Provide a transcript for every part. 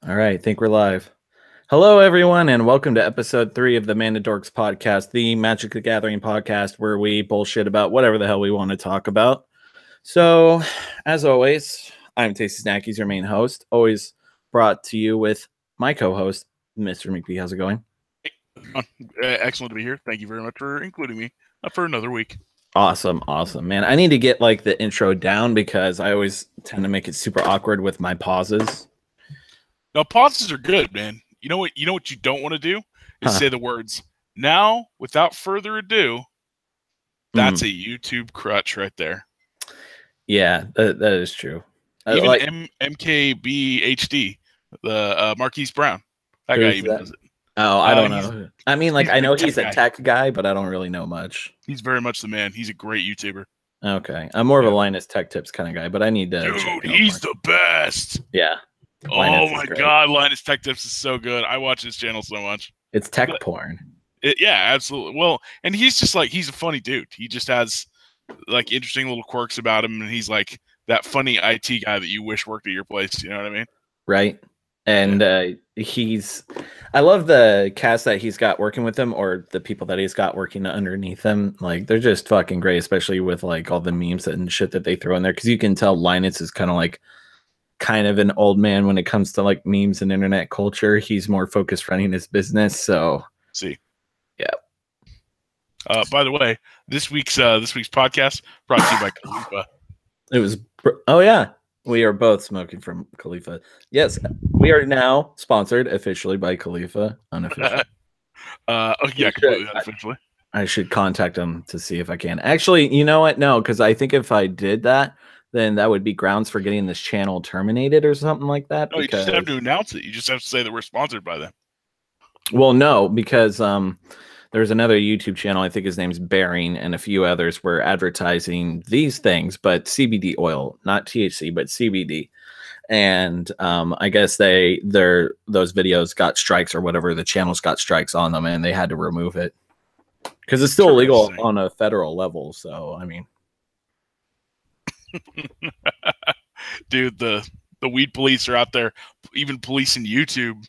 All right, think we're live. Hello, everyone, and welcome to episode 3 of the Dorks podcast, the Magic the Gathering podcast, where we bullshit about whatever the hell we want to talk about. So, as always, I'm Tasty Snackies, your main host, always brought to you with my co-host, Mr. McPhee. How's it going? Excellent to be here. Thank you very much for including me for another week. Awesome, man. I need to get like the intro down because I always tend to make it super awkward with my pauses. Now, pauses are good, man. You know what you don't want to do is say the words, "Now, without further ado." That's a YouTube crutch right there. Yeah, that is true. Even like MKBHD, the Marquise Brown. That guy even does it. Oh, I don't know. I mean, like, I know he's a tech guy, but I don't really know much. He's very much the man. He's a great YouTuber. Okay. I'm more of a Linus Tech Tips kind of guy, but I need to. Dude, he's the best. Yeah. Oh my God, Linus Tech Tips is so good. I watch his channel so much. It's tech porn. Yeah, absolutely. Well, and he's just like, he's a funny dude. He just has like interesting little quirks about him, and he's like that funny IT guy that you wish worked at your place. You know what I mean? Right. And I love the cast that he's got working with him, or the people that he's got working underneath him. Like, they're just fucking great, especially with like all the memes and shit that they throw in there. Because you can tell Linus is kind of an old man when it comes to like memes and internet culture. He's more focused running his business. So see, yeah. By the way, this week's podcast brought to you by Khalifa. It was we are both smoking from Khalifa. Yes, we are now sponsored officially by Khalifa. Unofficially. Completely unofficially. I should contact them to see if I can. Actually, you know what? No, because I think if I did that, then that would be grounds for getting this channel terminated or something like that. No, you just have to announce it. You just have to say that we're sponsored by them. Well, no, because there's another YouTube channel, I think his name's Bannings, and a few others were advertising these things, but CBD oil, not THC, but CBD. And I guess those videos got strikes or whatever. The channels got strikes on them, and they had to remove it because it's still illegal on a federal level. So, I mean. Dude, the weed police are out there, even policing YouTube.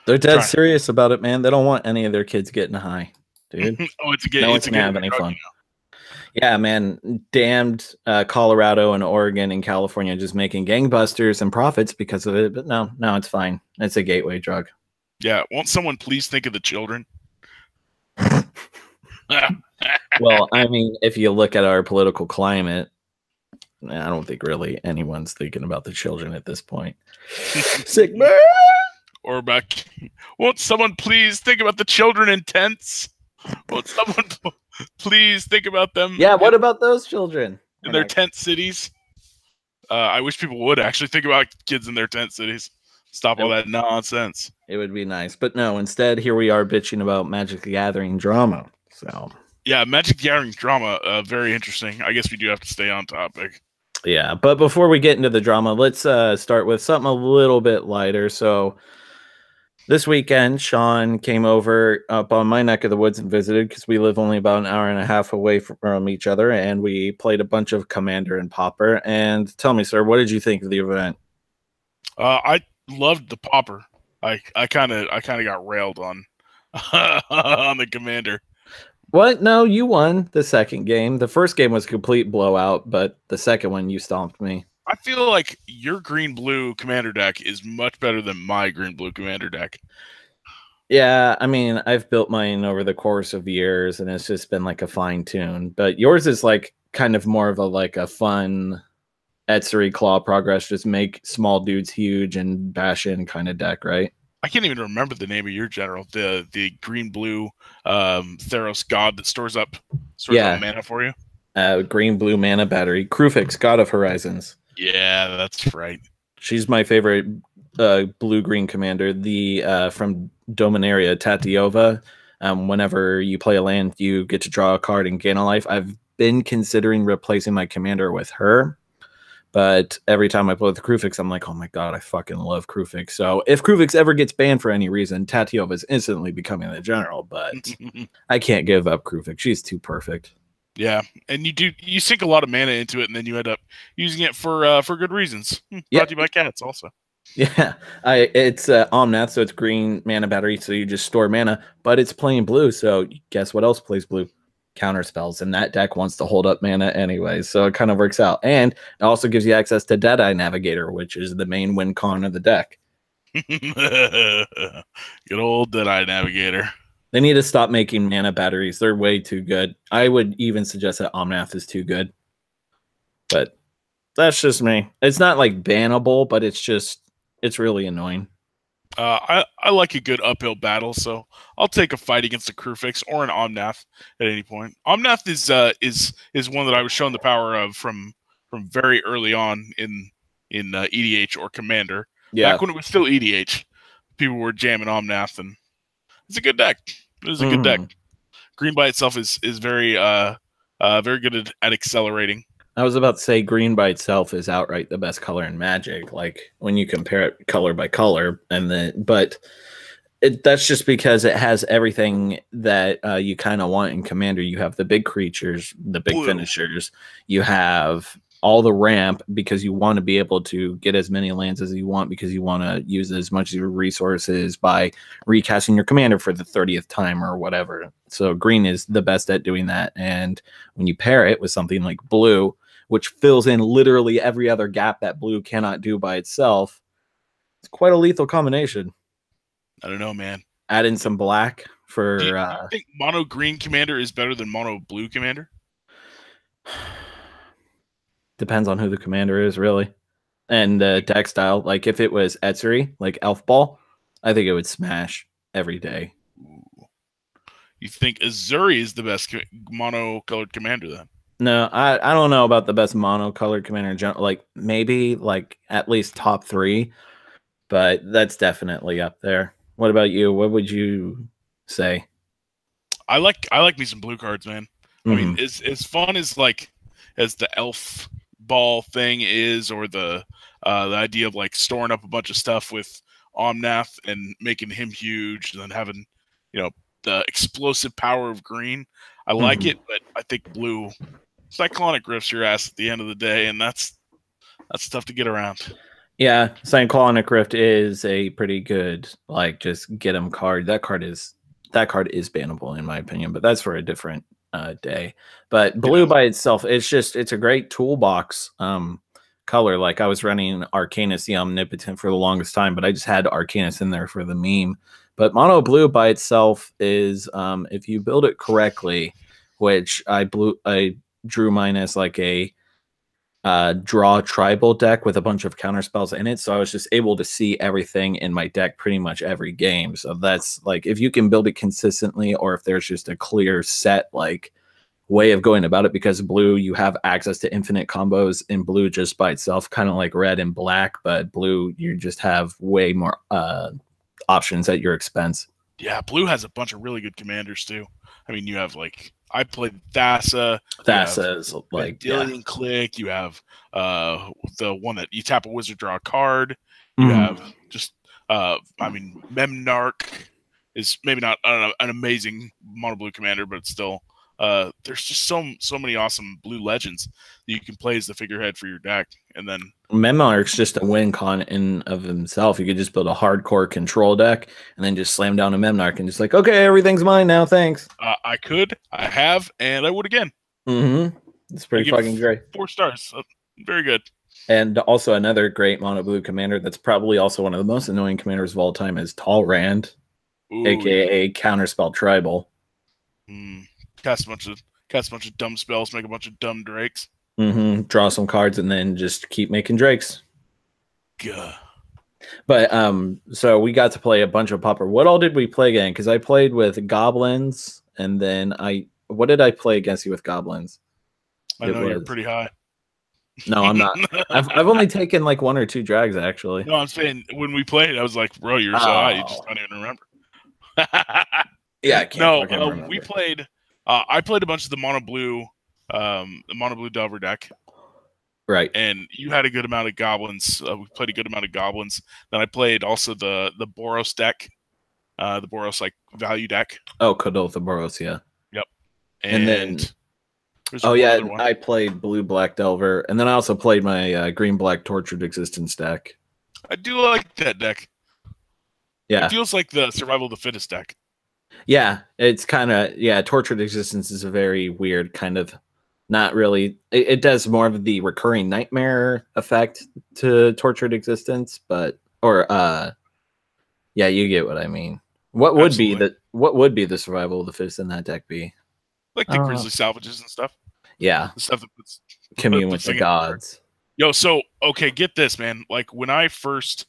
They're dead serious about it, man. They don't want any of their kids getting high, dude. No one can have any fun. Yeah, man. Damned Colorado and Oregon and California just making gangbusters and profits because of it. But no, it's fine. It's a gateway drug. Yeah. Won't someone please think of the children? Well, I mean, if you look at our political climate, I don't think really anyone's thinking about the children at this point. Sigma! Or back. Won't someone please think about the children in tents? Won't someone please think about them? Yeah, what about those children? In their tent cities? I wish people would actually think about kids in their tent cities. Stop all that nonsense. It would be nice. But no, instead, here we are bitching about Magic the Gathering drama. So yeah, Magic the Gathering drama, very interesting. I guess we do have to stay on topic. Yeah, but before we get into the drama, let's start with something a little bit lighter. So this weekend, Sean came over up on my neck of the woods and visited because we live only about an hour and a half away from each other, and we played a bunch of Commander and Pauper. And tell me, sir, what did you think of the event? I loved the Pauper. I kind of got railed on on the Commander. What? No, you won the second game. The first game was a complete blowout, but the second one, you stomped me. I feel like your green-blue Commander deck is much better than my green-blue Commander deck. Yeah, I mean, I've built mine over the course of years, and it's just been like a fine-tune. But yours is like kind of more of a fun Etzery Claw Progress, just make small dudes huge and bash in kind of deck, right? I can't even remember the name of your general. The green-blue Theros God that stores up mana for you. Green-blue mana battery. Krufix, God of Horizons. Yeah, that's right. She's my favorite blue-green commander. The from Dominaria, Tatiova. Whenever you play a land, you get to draw a card and gain a life. I've been considering replacing my commander with her. But every time I play with Krufix, I'm like, oh my God, I fucking love Krufix. So if Krufix ever gets banned for any reason, Tatiova is instantly becoming the general. But I can't give up Krufix. She's too perfect. Yeah, and you sink a lot of mana into it, and then you end up using it for good reasons. Yeah. Brought to you by cats, also. Yeah, it's Omnath, so it's green mana battery, so you just store mana, but it's playing blue, so guess what else plays blue? Counter spells, and that deck wants to hold up mana anyway, so it kind of works out. And it also gives you access to Deadeye Navigator, which is the main win con of the deck. Good old Deadeye Navigator. They need to stop making mana batteries. They're way too good. I would even suggest that Omnath is too good. But that's just me. It's not like bannable, but it's really annoying. I like a good uphill battle, so I'll take a fight against a Crewfix or an Omnath at any point. Omnath is one that I was shown the power of from very early on in EDH or Commander. Yeah. Back when it was still EDH, people were jamming Omnath, and it's a good deck. It is a good deck. Green by itself is very very good at accelerating. I was about to say green by itself is outright the best color in Magic. Like when you compare it color by color, but that's just because it has everything that you kind of want in Commander. You have the big creatures, the big finishers. You have all the ramp because you want to be able to get as many lands as you want because you want to use as much of your resources by recasting your commander for the 30th time or whatever. So green is the best at doing that. And when you pair it with something like blue, which fills in literally every other gap that blue cannot do by itself, it's quite a lethal combination. I don't know, man. Add in some black for... Do you think mono green commander is better than mono blue commander? Depends on who the commander is, really. And deck style. Like, if it was Etsuri, like Elf Ball, I think it would smash every day. Ooh. You think Azuri is the best mono-colored commander, then? No, I don't know about the best mono-colored commander in general. Like, maybe, like, at least top 3. But that's definitely up there. What about you? What would you say? I like me some blue cards, man. I mean, as fun as the Elf Ball thing is, or the idea of like storing up a bunch of stuff with Omnath and making him huge, and then having the explosive power of green. I like it, but I think blue Cyclonic Rift's your ass at the end of the day, and that's tough to get around. Yeah, Cyclonic Rift is a pretty good just get him card. That card is bannable in my opinion, but that's for a different day. But blue by itself, it's a great toolbox color. Like I was running Arcanus the Omnipotent for the longest time, but I just had Arcanus in there for the meme. But mono blue by itself is if you build it correctly, which I drew mine as like a draw tribal deck with a bunch of counter spells in it, so I was just able to see everything in my deck pretty much every game. So that's like, if you can build it consistently, or if there's just a clear set like way of going about it, because blue you have access to infinite combos in blue just by itself, kind of like red and black, but blue you just have way more options at your expense. Yeah, blue has a bunch of really good commanders too. I mean, you have like, I played Thassa. Thassa is like Dillion Click. You have the one that you tap a wizard, draw a card. You have just I mean, Memnarch is maybe not an amazing mono blue commander, but it's still there's just so many awesome blue legends that you can play as the figurehead for your deck. And then Memnarch's just a win con in of himself. You could just build a hardcore control deck and then just slam down a Memnarch and just like, okay, everything's mine now, thanks. I have, and I would again. It's pretty fucking great. 4 stars. So very good. And also another great mono blue commander that's probably also one of the most annoying commanders of all time is Talrand, aka Counterspell Tribal. Cast a bunch of dumb spells, make a bunch of dumb drakes. Draw some cards and then just keep making drakes. Gah. But so we got to play a bunch of Pauper. What all did we play again? Because I played with goblins, and then what did I play against you with goblins? I know you're pretty high. No, I'm not. I've only taken like 1 or 2 drags actually. No, I'm saying when we played, I was like, bro, you're so high, you just don't even remember. Yeah, I can't remember. We played. I played a bunch of the mono blue Delver deck. Right. And you had a good amount of goblins. We played a good amount of goblins. Then I played also the Boros deck, the Boros like value deck. Oh, Kodotha Boros, yeah. Yep. And then I played blue black Delver, and then I also played my green black Tortured Existence deck. I do like that deck. It Yeah. feels like the survival of the fittest deck. Yeah, it's kind of Tortured Existence is a very weird kind of not really. It does more of the recurring nightmare effect to Tortured Existence, but or yeah, you get what I mean. Absolutely. What would be the survival of the fittest in that deck be? Like I the don't know. grizzly salvages and stuff. Yeah, The stuff that commune with puts the thing in the card. gods. Yo, so okay, get this, man. Like when I first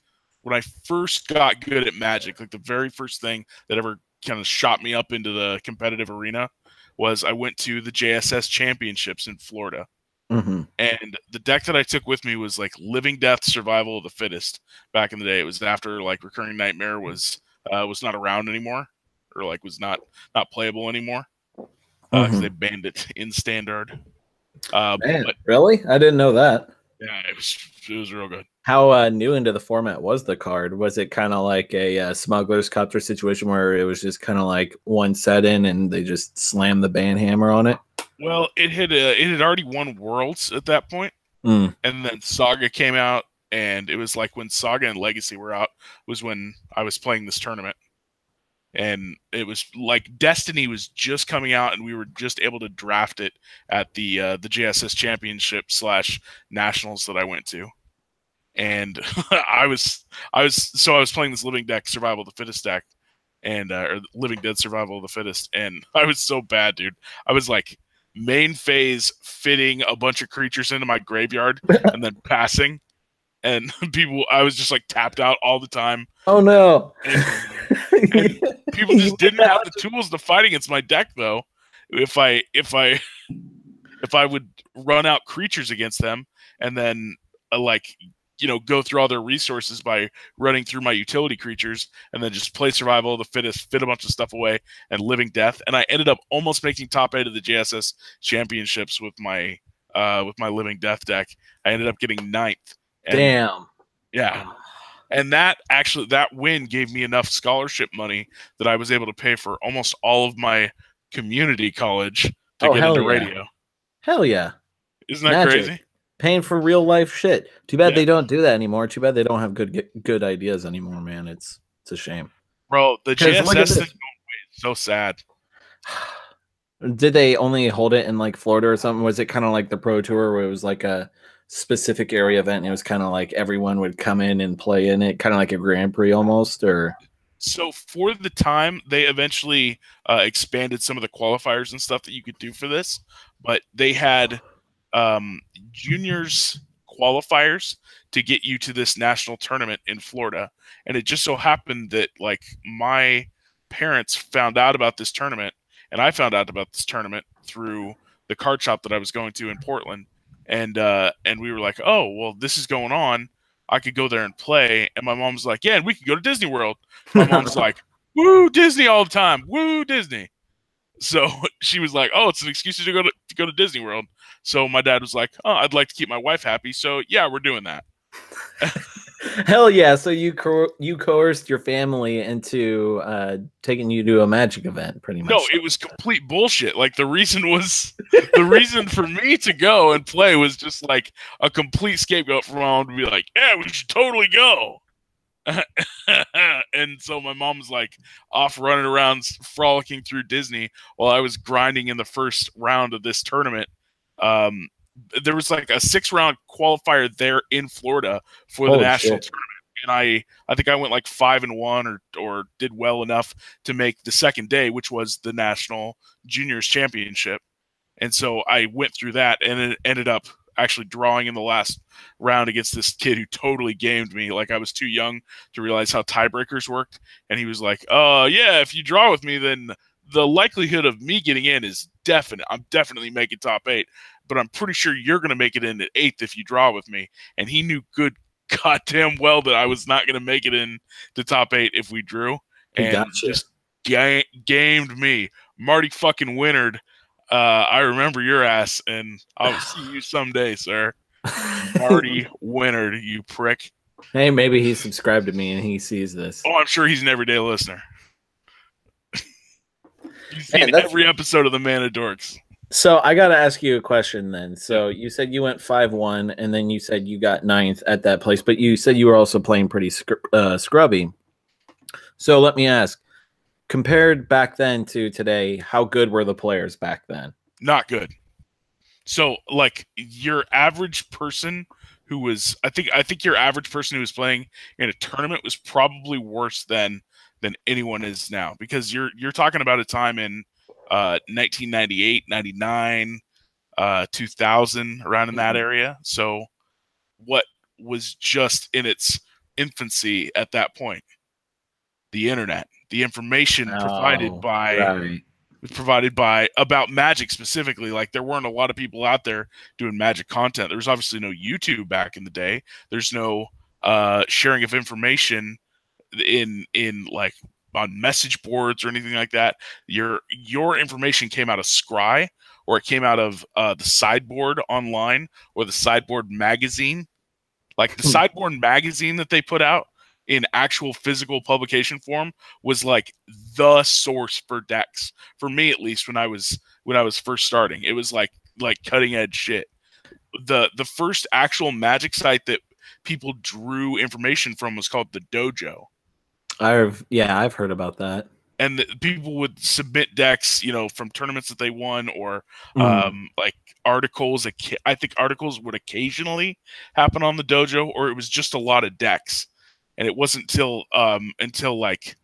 got good at Magic, like the very first thing that ever kind of shot me up into the competitive arena was I went to the JSS championships in Florida. Mm-hmm. And the deck that I took with me was like Living Death Survival of the Fittest back in the day. It was after like Recurring Nightmare was not around anymore, or like was not playable anymore, because they banned it in Standard. Man, But really? I didn't know that. yeah, it was real good. How new into the format was the card? Was it kind of like a Smuggler's Copter situation where it was just kind of like one set in and they just slammed the ban hammer on it? Well, it had already won Worlds at that point, Mm. and then Saga came out, and it was like when Saga and Legacy were out was when I was playing this tournament. And it was like Destiny was just coming out, and we were just able to draft it at the JSS Championship / Nationals that I went to. And I was playing this Living Deck Survival of the Fittest deck, and or Living Dead Survival of the Fittest, and I was so bad, dude. I was like main phase fitting a bunch of creatures into my graveyard and then passing, and I was just like tapped out all the time. Oh no. And people just didn't have the tools to fight against my deck, though. If I would run out creatures against them and then go through all their resources by running through my utility creatures and then just play Survival of the Fittest, fit a bunch of stuff away, and Living Death. And I ended up almost making top 8 of the JSS championships with my Living Death deck. I ended up getting 9th. And, damn. Yeah. And that win gave me enough scholarship money that I was able to pay for almost all of my community college to get into radio. Hell yeah. Isn't that crazy? Paying for real life shit. Too bad they don't do that anymore. Too bad they don't have good ideas anymore, man. It's a shame. Bro, the JSS thing is so sad. Did they only hold it in like Florida or something? Was it kind of like the Pro Tour where it was like a specific area event and it was kind of like everyone would come in and play in it, kind of like a Grand Prix almost? Or so for the time they eventually expanded some of the qualifiers and stuff that you could do for this, but they had juniors qualifiers to get you to this national tournament in Florida. And it just so happened that like my parents found out about this tournament, and I found out about this tournament through the card shop that I was going to in Portland. And we were like, oh, well, this is going on. I could go there and play. And my mom's like, yeah, and we could go to Disney World. My mom's like, woo, Disney all the time. Woo, Disney. So she was like, oh, it's an excuse to go to Disney World. So my dad was like, oh, I'd like to keep my wife happy. So yeah, we're doing that. Hell yeah. So you coerced your family into taking you to a Magic event, pretty much. No, it was complete bullshit. Like the reason for me to go and play was just like a complete scapegoat for my mom to be like, yeah, we should totally go. And so my mom was like off running around frolicking through Disney while I was grinding in the first round of this tournament. There was like a 6-round qualifier there in Florida for the national tournament, and I think I went like 5-1 or did well enough to make the second day, which was the national juniors championship. And so I went through that, and it ended up actually drawing in the last round against this kid who totally gamed me. Like I was too young to realize how tiebreakers worked, and he was like, yeah, if you draw with me, then the likelihood of me getting in is definite. I'm definitely making top 8, but I'm pretty sure you're going to make it in at 8th if you draw with me. And he knew good goddamn well that I was not going to make it in the top 8 if we drew. And just gamed me. Marty fucking Winard. I remember your ass, and I'll see you someday, sir. Marty Winard, you prick. Hey, maybe he subscribed to me and he sees this. Oh, I'm sure he's an everyday listener. You've seen every episode of the Man of Dorks. So I got to ask you a question then. Yeah. So you said you went 5-1, and then you said you got ninth at that place, but you said you were also playing pretty scrubby. So let me ask, compared back then to today, how good were the players back then? Not good. So like your average person who was I think your average person who was playing in a tournament was probably worse than anyone is now, because you're talking about a time in 1998, 99, 2000, around in that Mhm. area. So what was just in its infancy at that point? The internet, the information Oh, right. provided by about Magic specifically. Like, there weren't a lot of people out there doing Magic content. There was obviously no YouTube back in the day. There's no sharing of information in like on message boards or anything like that. Your information came out of Scry, or it came out of the Sideboard online, or the Sideboard magazine. Like, the Sideboard magazine that they put out in actual physical publication form was like the source for decks for me, at least when I was first starting. It was like cutting edge shit. The first actual Magic site that people drew information from was called the Dojo, I've heard about that. and people would submit decks, from tournaments that they won, or Mhm. like articles. I think articles would occasionally happen on the dojo, or it was just a lot of decks. And it wasn't until like, I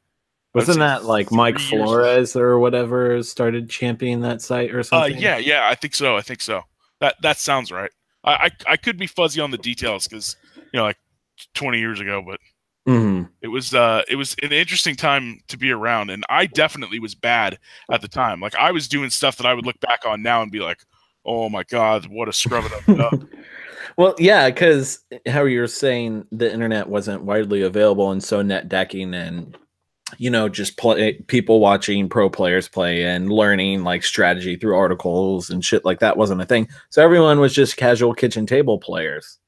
would Wasn't say, that like Mike 3 years. Flores or whatever started championing that site or something? Yeah, I think so. I think so. That sounds right. I could be fuzzy on the details, because like 20 years ago, but Hmm. it was an interesting time to be around, and I definitely was bad at the time. Like, I was doing stuff that I would look back on now and be like, "Oh my god, what a scrub it up job." Well, yeah, because how you're saying the internet wasn't widely available, and so net decking and just people watching pro players play and learning like strategy through articles and shit like that wasn't a thing. So everyone was just casual kitchen table players,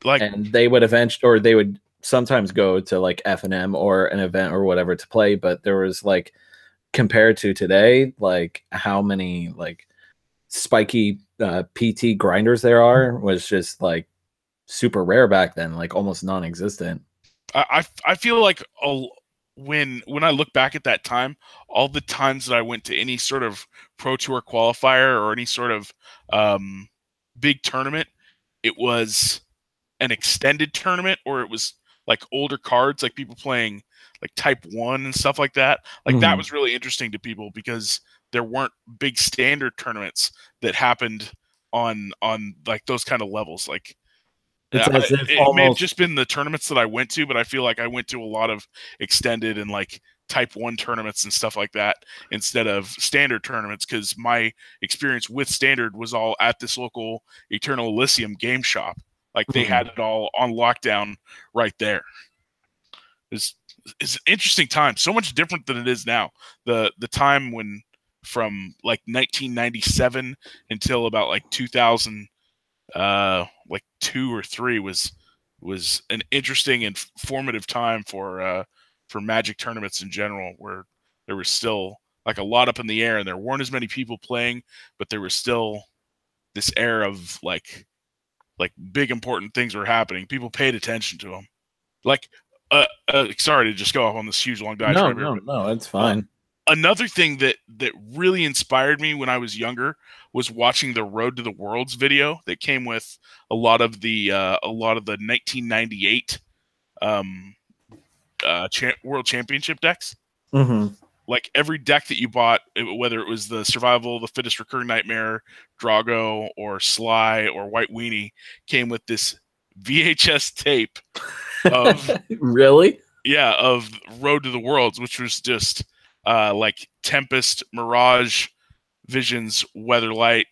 Like, and they would eventually, or they would sometimes go to like F&M or an event or whatever to play. But there was like, compared to today, like how many like spiky PT grinders there are was just like super rare back then, like almost non-existent. I feel like when I look back at that time, all the times that I went to any sort of pro tour qualifier or any sort of um, big tournament, it was an extended tournament, or it was like older cards, like people playing like Type 1 and stuff like that. Like, that Mhm. was really interesting to people, because there weren't big standard tournaments that happened on like those kind of levels. Like, It's as if it may have almost. just been the tournaments that I went to, but I feel like I went to a lot of extended and like Type 1 tournaments and stuff like that instead of standard tournaments, because my experience with standard was all at this local Eternal Elysium game shop. Like, they had Mhm. it all on lockdown right there. It's it's an interesting time, so much different than it is now. The time when, from like 1997 until about like 2000, like 2 or 3, was an interesting and formative time for Magic tournaments in general, where there was still like a lot up in the air, and there weren't as many people playing, but there was still this air of like big important things were happening. People paid attention to them. Like, sorry to just go off on this huge long No, diatribe here, no, but no, it's uh, fine. another thing that really inspired me when I was younger was watching the Road to the Worlds video that came with a lot of the 1998 um, World Championship decks. Hmm. Like, every deck that you bought, whether it was the Survival, the Fittest Recurring Nightmare, Drago, or Sly, or White Weenie, came with this VHS tape of Really? of Road to the Worlds, which was just like Tempest, Mirage, Visions, Weatherlight,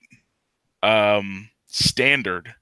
Standard,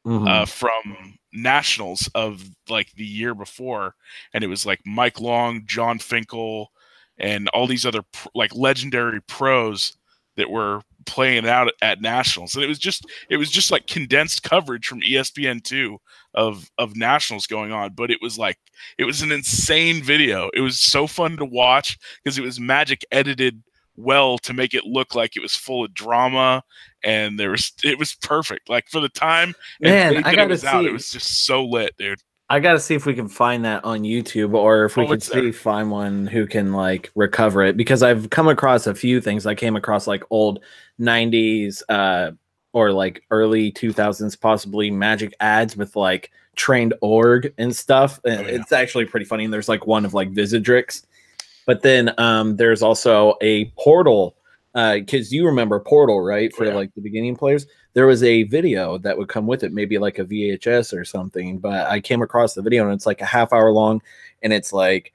Hmm. from Nationals of like the year before, and it was like Mike Long, John Finkel, and all these other like legendary pros that were playing out at Nationals, and it was just like condensed coverage from ESPN2 of Nationals going on, but it was an insane video. It was so fun to watch, because it was Magic edited well to make it look like it was full of drama, and it was perfect. Like for the time and Man, I that it gotta was out, it see. was just so lit, dude. I gotta see if we can find that on YouTube, or if we Oh, could it's there. find one who can like recover it, because I've come across a few things. I came across like old 90s or like early 2000s possibly Magic ads with like trained org and stuff. And Oh, yeah. it's actually pretty funny. And there's like one of like Visidrix. But then there's also a Portal, because you remember Portal, right? For like the beginning players, there was a video that would come with it, maybe like a VHS or something. But I came across the video, and it's like a half-hour long, and it's like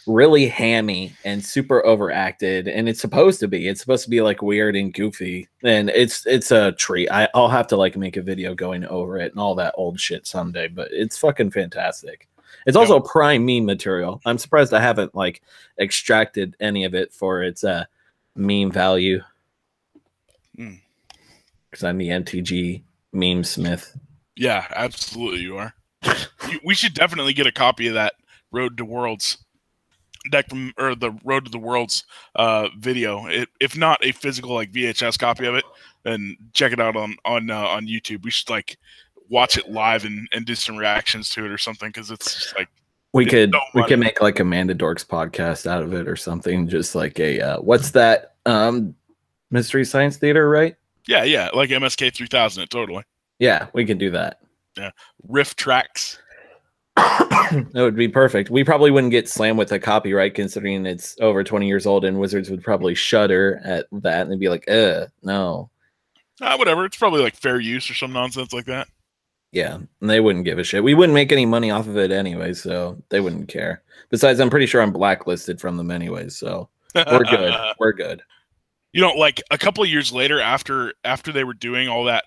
really hammy and super overacted, and it's supposed to be. It's supposed to be like weird and goofy, and it's a treat. I'll have to like make a video going over it and all that old shit someday. But it's fucking fantastic. It's also prime meme material. I'm surprised I haven't like extracted any of it for its meme value. Because I'm the MTG meme smith. Yeah, absolutely you are. We should definitely get a copy of that Road to Worlds deck from, or the Road to the Worlds video. If not a physical like VHS copy of it, then check it out on YouTube. We should like watch it live and do some reactions to it or something, because it's just like we could make like Amanda Dorks podcast out of it or something, just like a what's that Mystery Science Theater, right? Yeah, like MSK 3000, totally. Yeah, we can do that. Yeah, riff tracks. That would be perfect. We probably wouldn't get slammed with a copyright, considering it's over 20 years old, and Wizards would probably shudder at that and they'd be like, no. Whatever. It's probably like fair use or some nonsense like that. Yeah, and they wouldn't give a shit. We wouldn't make any money off of it anyway, so they wouldn't care. Besides, I'm pretty sure I'm blacklisted from them anyways, so we're good. We're good. You know, like a couple of years later, after they were doing all that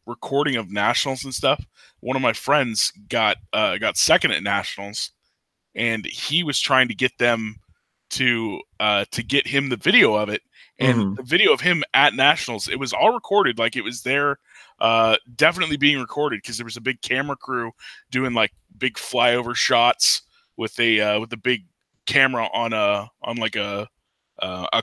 recording of nationals and stuff, one of my friends got second at nationals, and he was trying to get them to get him the video of it. And the video of him at nationals, it was all recorded, like it was there, definitely being recorded, because there was a big camera crew doing like big flyover shots with a big camera on like a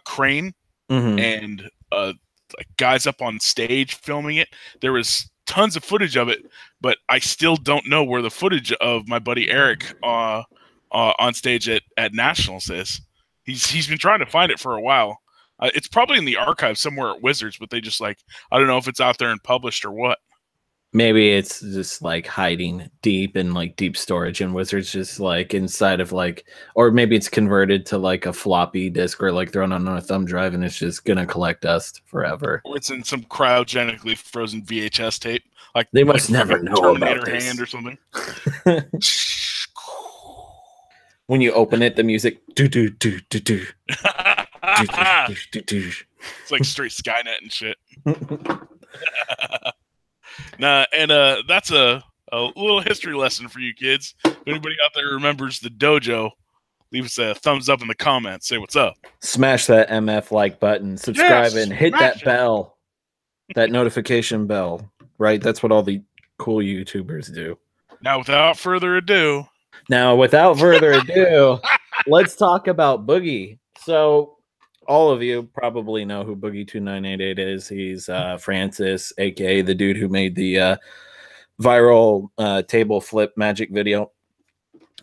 crane, and like guys up on stage filming it. There was tons of footage of it, but I still don't know where the footage of my buddy Eric on stage at nationals is. He's been trying to find it for a while. It's probably in the archive somewhere at Wizards, but they just like, I don't know if it's out there and published or what. Maybe it's just like hiding deep in like deep storage, and Wizards just like inside of like, or maybe it's converted to like a floppy disk or like thrown on a thumb drive, and it's just gonna collect dust forever. Or it's in some cryogenically frozen VHS tape. Like they must never know Terminator about this. hand or something. When you open it, the music do do do do do. It's like straight Skynet and shit. Nah, and that's a little history lesson for you kids. If anybody out there remembers the dojo, leave us a thumbs up in the comments. Say what's up. Smash that MF like button, subscribe, and hit that bell, that notification bell. Right, that's what all the cool YouTubers do. Now, without further ado, let's talk about Boogie. So, all of you probably know who Boogie 2988 is. He's Francis, aka the dude who made the viral table flip magic video.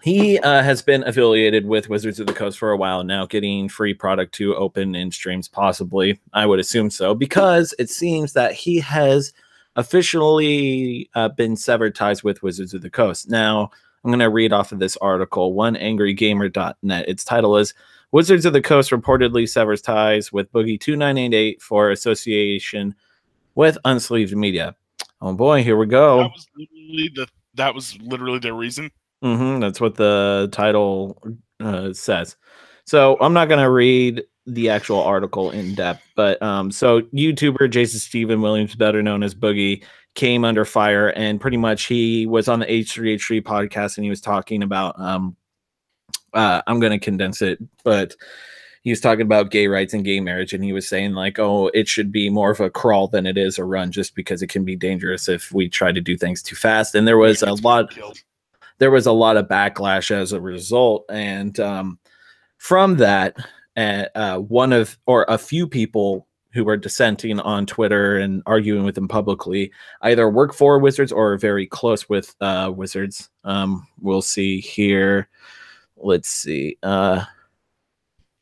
He has been affiliated with Wizards of the Coast for a while now, getting free product to open in streams, possibly. I would assume so, because it seems that he has officially been severed ties with Wizards of the Coast. Now, I'm going to read off of this article, oneangrygamer.net. Its title is Wizards of the Coast reportedly severs ties with Boogie 2988 for association with Unsleeved Media. Oh boy, here we go. That was literally their reason. That's what the title says. So I'm not going to read the actual article in depth, but so YouTuber Jason Stephen Williams, better known as Boogie, came under fire, and pretty much he was on the H3H3 podcast, and he was talking about I'm going to condense it, but he was talking about gay rights and gay marriage, and he was saying like, oh, it should be more of a crawl than it is a run, just because it can be dangerous if we try to do things too fast. And there was a lot of backlash as a result, and from that, one of or a few people who are dissenting on Twitter and arguing with them publicly either work for Wizards or are very close with Wizards. We'll see here. Let's see.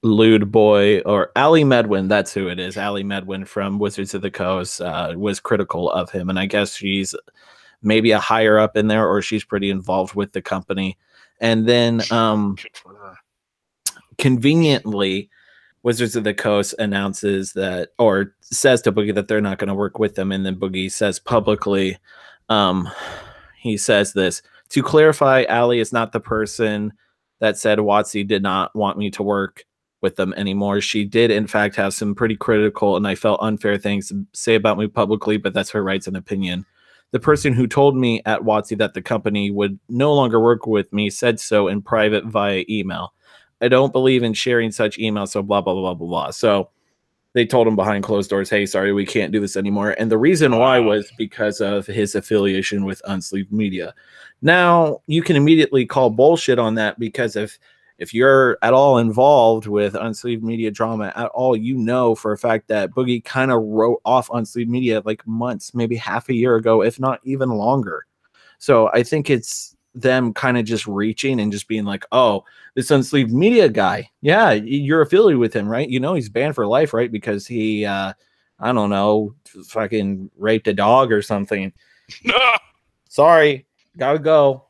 Lewd Boy or Ali Medwin, that's who it is. Ali Medwin from Wizards of the Coast was critical of him, and I guess she's maybe a higher up in there, or she's pretty involved with the company. And then conveniently, Wizards of the Coast announces that, or says to Boogie that they're not going to work with them, and then Boogie says publicly, he says this, to clarify, Ali is not the person that said WotC did not want me to work with them anymore. She did, in fact, have some pretty critical and I felt unfair things to say about me publicly, but that's her rights and opinion. The person who told me at WotC that the company would no longer work with me said so in private via email. I don't believe in sharing such emails, so blah, blah, blah, blah, blah. So they told him behind closed doors, hey, sorry, we can't do this anymore. And the reason why was because of his affiliation with Unsleeved Media. Now, you can immediately call bullshit on that, because if you're at all involved with Unsleeved Media drama at all, you know for a fact that Boogie kind of wrote off Unsleeved Media like months, maybe half a year ago, if not even longer. So I think it's them kind of just reaching and just being like, oh, this Unsleeved Media guy, yeah, you're affiliated with him, right? You know he's banned for life, right? Because he, I don't know, fucking raped a dog or something. Sorry, gotta go.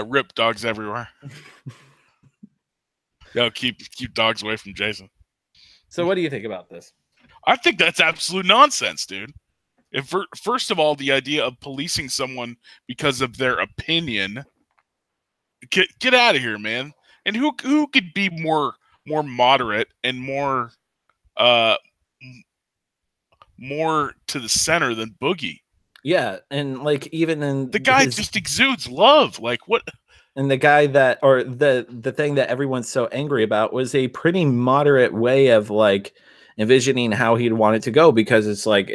Rip dogs everywhere. Yo, keep dogs away from Jason. So what do you think about this? I think that's absolute nonsense, dude. First of all, the idea of policing someone because of their opinion, get out of here, man. And who could be more moderate and more to the center than Boogie? Yeah, and like even in the guy just exudes love. Like what? And the guy that, or the thing that everyone's so angry about was a pretty moderate way of like envisioning how he'd want it to go, because it's like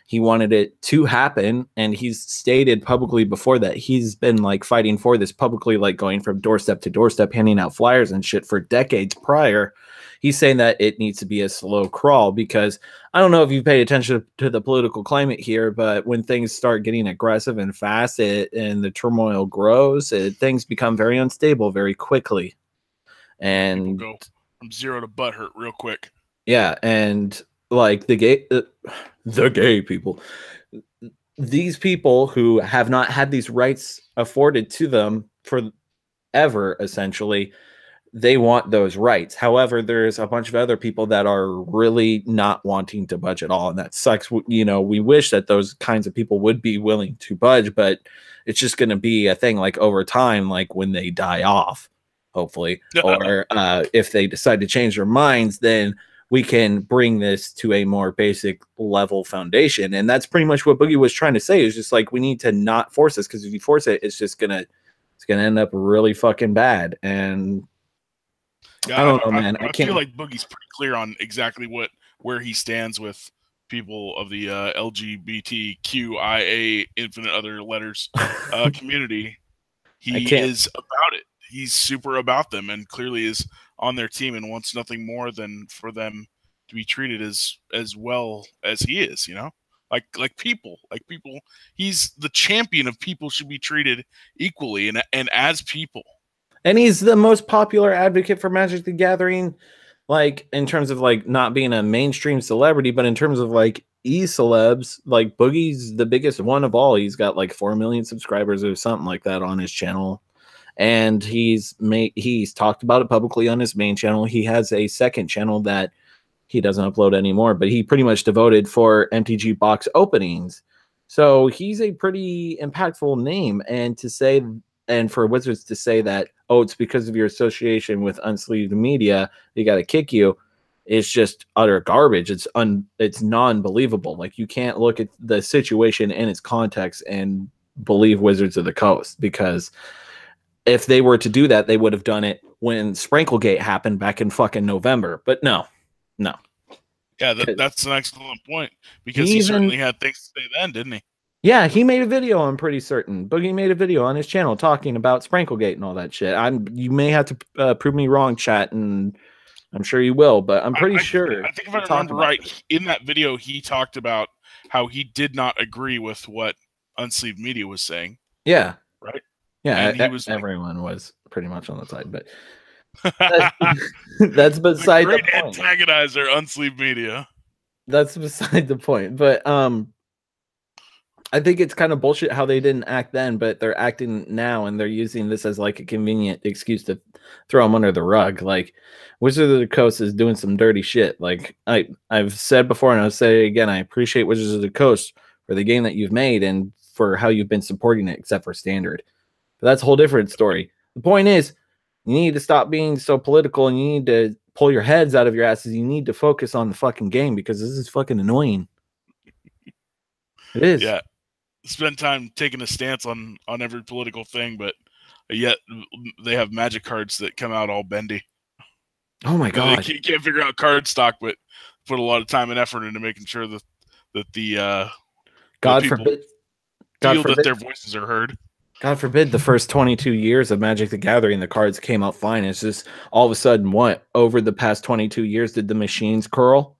he wanted it to happen, and he's stated publicly before that he's been like fighting for this publicly, like going from doorstep to doorstep, handing out flyers and shit for decades prior. He's saying that it needs to be a slow crawl, because I don't know if you've paid attention to the political climate here, but when things start getting aggressive and fast and the turmoil grows, things become very unstable very quickly. And people go from zero to butthurt real quick. Yeah, and like the gay people, these people who have not had these rights afforded to them forever, essentially, they want those rights. However, there's a bunch of other people that are really not wanting to budge at all, and that sucks. You know, we wish that those kinds of people would be willing to budge, but it's just going to be a thing like over time, like when they die off, hopefully, or if they decide to change their minds, then we can bring this to a more basic level foundation. And that's pretty much what Boogie was trying to say, is just like, we need to not force this, because if you force it, it's gonna end up really fucking bad. And yeah, I don't know, man. I feel like Boogie's pretty clear on exactly where he stands with people of the LGBTQIA infinite other letters community. He is about it. He's super about them, and clearly is on their team, and wants nothing more than for them to be treated as well as he is. You know, like people. He's the champion of people should be treated equally and as people. And he's the most popular advocate for Magic the Gathering, like in terms of like not being a mainstream celebrity, but in terms of like e-celebs, like Boogie's the biggest one of all. He's got like 4 million subscribers or something like that on his channel. And he's talked about it publicly on his main channel. He has a second channel that he doesn't upload anymore, but he pretty much devoted for MTG box openings. So he's a pretty impactful name. And for Wizards to say that, oh, it's because of your association with Unsleeved Media, they got to kick you, it's just utter garbage. It's non-believable. Like, you can't look at the situation in its context and believe Wizards of the Coast, because if they were to do that, they would have done it when Sprinklegate happened back in fucking November. But no. Yeah, that's an excellent point, because he certainly had things to say then, didn't he? Yeah, he made a video, I'm pretty certain. Boogie made a video on his channel talking about Sprinklegate and all that shit. You may have to prove me wrong, chat, and I'm sure you will, but I'm pretty sure. I think if I remember right, in that video, he talked about how he did not agree with what Unsleeved Media was saying. Yeah. Right? Yeah, and he was everyone was pretty much on the side, but that's beside the point. Antagonizer, Unsleeved Media. That's beside the point. But I think it's kind of bullshit how they didn't act then, but they're acting now, and they're using this as like a convenient excuse to throw them under the rug. Like Wizards of the Coast is doing some dirty shit. Like I've said before, and I'll say it again, I appreciate Wizards of the Coast for the game that you've made and for how you've been supporting it, except for Standard. But that's a whole different story. The point is, you need to stop being so political, and you need to pull your heads out of your asses. You need to focus on the fucking game, because this is fucking annoying. It is. Yeah. Spend time taking a stance on every political thing, but yet they have Magic cards that come out all bendy. Oh my god! They can't figure out card stock, but put a lot of time and effort into making sure that the God forbid that their voices are heard. God forbid the first 22 years of Magic the Gathering, the cards came out fine. It's just all of a sudden, what over the past 22 years did the machines curl?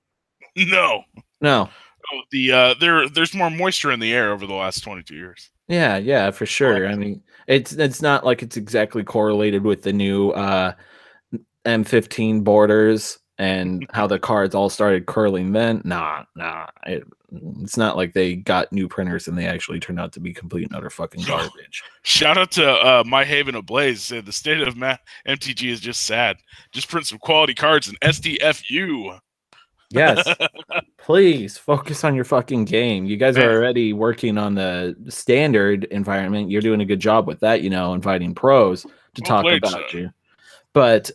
No. Oh, there's more moisture in the air over the last 22 years. Yeah, for sure. I mean, it's not like it's exactly correlated with the new M15 borders and how the cards all started curling then. Nah. It's not like they got new printers and they actually turned out to be complete and utter fucking garbage. Shout out to My Haven Ablaze. Said the state of MTG is just sad. Just print some quality cards and SDFU. Yes, please focus on your fucking game. You guys are already working on the Standard environment. You're doing a good job with that, inviting pros to talk about you. But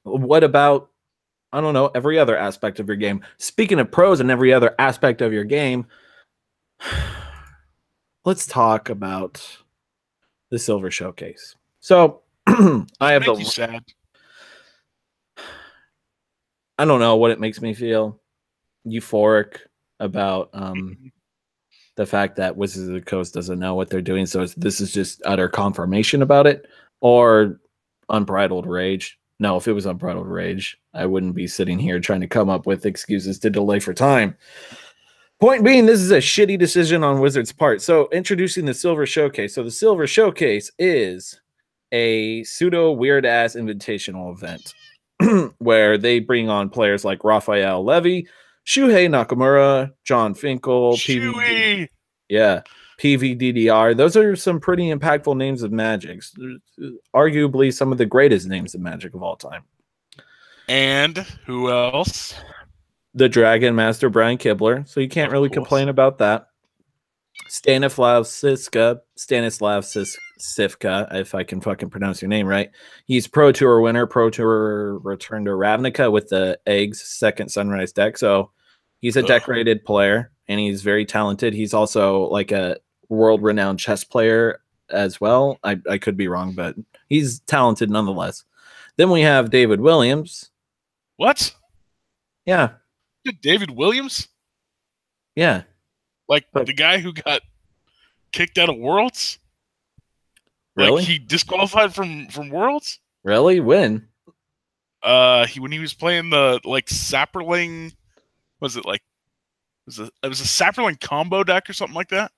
what about, I don't know, every other aspect of your game? Speaking of pros and every other aspect of your game, let's talk about the Silver Showcase. So I have you sad. I don't know what it makes me feel euphoric about the fact that Wizards of the Coast doesn't know what they're doing. So this is just utter confirmation about it, or unbridled rage. No, if it was unbridled rage, I wouldn't be sitting here trying to come up with excuses to delay for time. Point being, this is a shitty decision on Wizards' part. So introducing the Silver Showcase. So the Silver Showcase is a pseudo weird-ass invitational event where they bring on players like Raphael Levy, Shuhei Nakamura, John Finkel, PVDDR. Those are some pretty impactful names of Magic. Arguably some of the greatest names of Magic of all time. And who else? The Dragon Master Brian Kibler. So you can't really complain about that. Stanislav Sivka, if I can fucking pronounce your name right. He's Pro Tour winner, Pro Tour Return to Ravnica with the Eggs second Sunrise deck. So he's a decorated player, and he's very talented. He's also like a world-renowned chess player as well. I could be wrong, but he's talented nonetheless. Then we have David Williams. What? Yeah. David Williams? Yeah. Like the guy who got kicked out of Worlds? Really? Like he disqualified from Worlds? Really? When? When he was playing the Sapperling, was it was a Sapperling combo deck or something like that?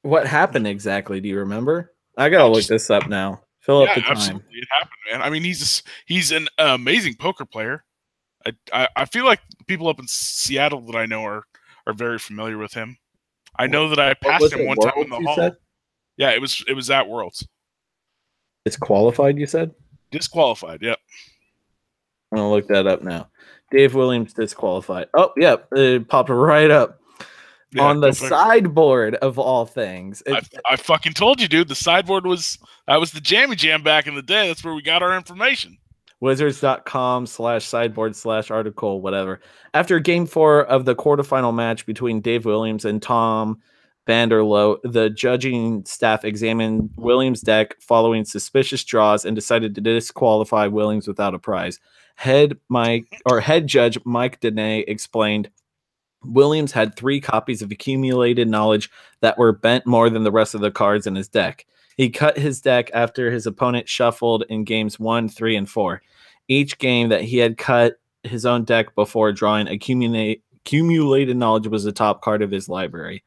What happened exactly? Do you remember? I gotta look this up now. Fill up the time. Absolutely. It happened, man. I mean, he's an amazing poker player. I feel like people up in Seattle that I know are very familiar with him. I know that I passed him one time in the hall. Said? Yeah, it was at Worlds. It's qualified, you said? Disqualified, yep. I'm gonna look that up now. Dave Williams disqualified. Oh, yeah, it popped right up. Yeah, on the sideboard of all things. I fucking told you, dude. The sideboard was the Jammy Jam back in the day. That's where we got our information. Wizards.com/sideboard/article, whatever. After game 4 of the quarterfinal match between Dave Williams and Tom Vanderloo, the judging staff examined Williams' deck following suspicious draws and decided to disqualify Williams without a prize. Head judge Mike Dene explained, Williams had 3 copies of accumulated knowledge that were bent more than the rest of the cards in his deck. He cut his deck after his opponent shuffled in games 1, 3, and 4. Each game that he had cut his own deck before drawing accumulated knowledge was the top card of his library.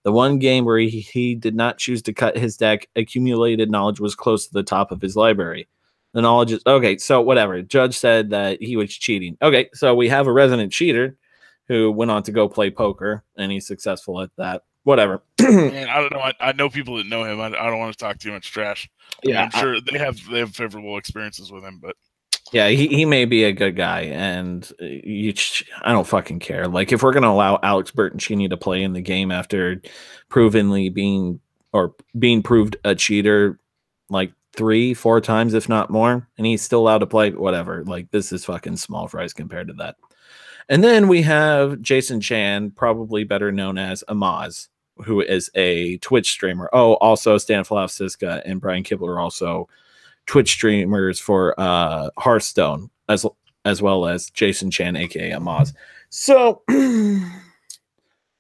The one game where he did not choose to cut his deck, accumulated knowledge was close to the top of his library. The knowledge is okay, so whatever. Judge said that he was cheating. Okay, so we have a resident cheater who went on to go play poker, and he's successful at that. Whatever. Man, I don't know. I know people that know him. I don't want to talk too much trash. Yeah, I'm sure they have favorable experiences with him, but yeah, he may be a good guy, and I don't fucking care. Like, if we're gonna allow Alex Bertoncini to play in the game after provenly being proved a cheater like 3-4 times, if not more, and he's still allowed to play, whatever. Like, this is fucking small fries compared to that. And then we have Jason Chan, probably better known as Amaz, who is a Twitch streamer. Oh, also Stanislav Siska and Brian Kibler are also Twitch streamers for Hearthstone, as well as Jason Chan, aka Amaz. So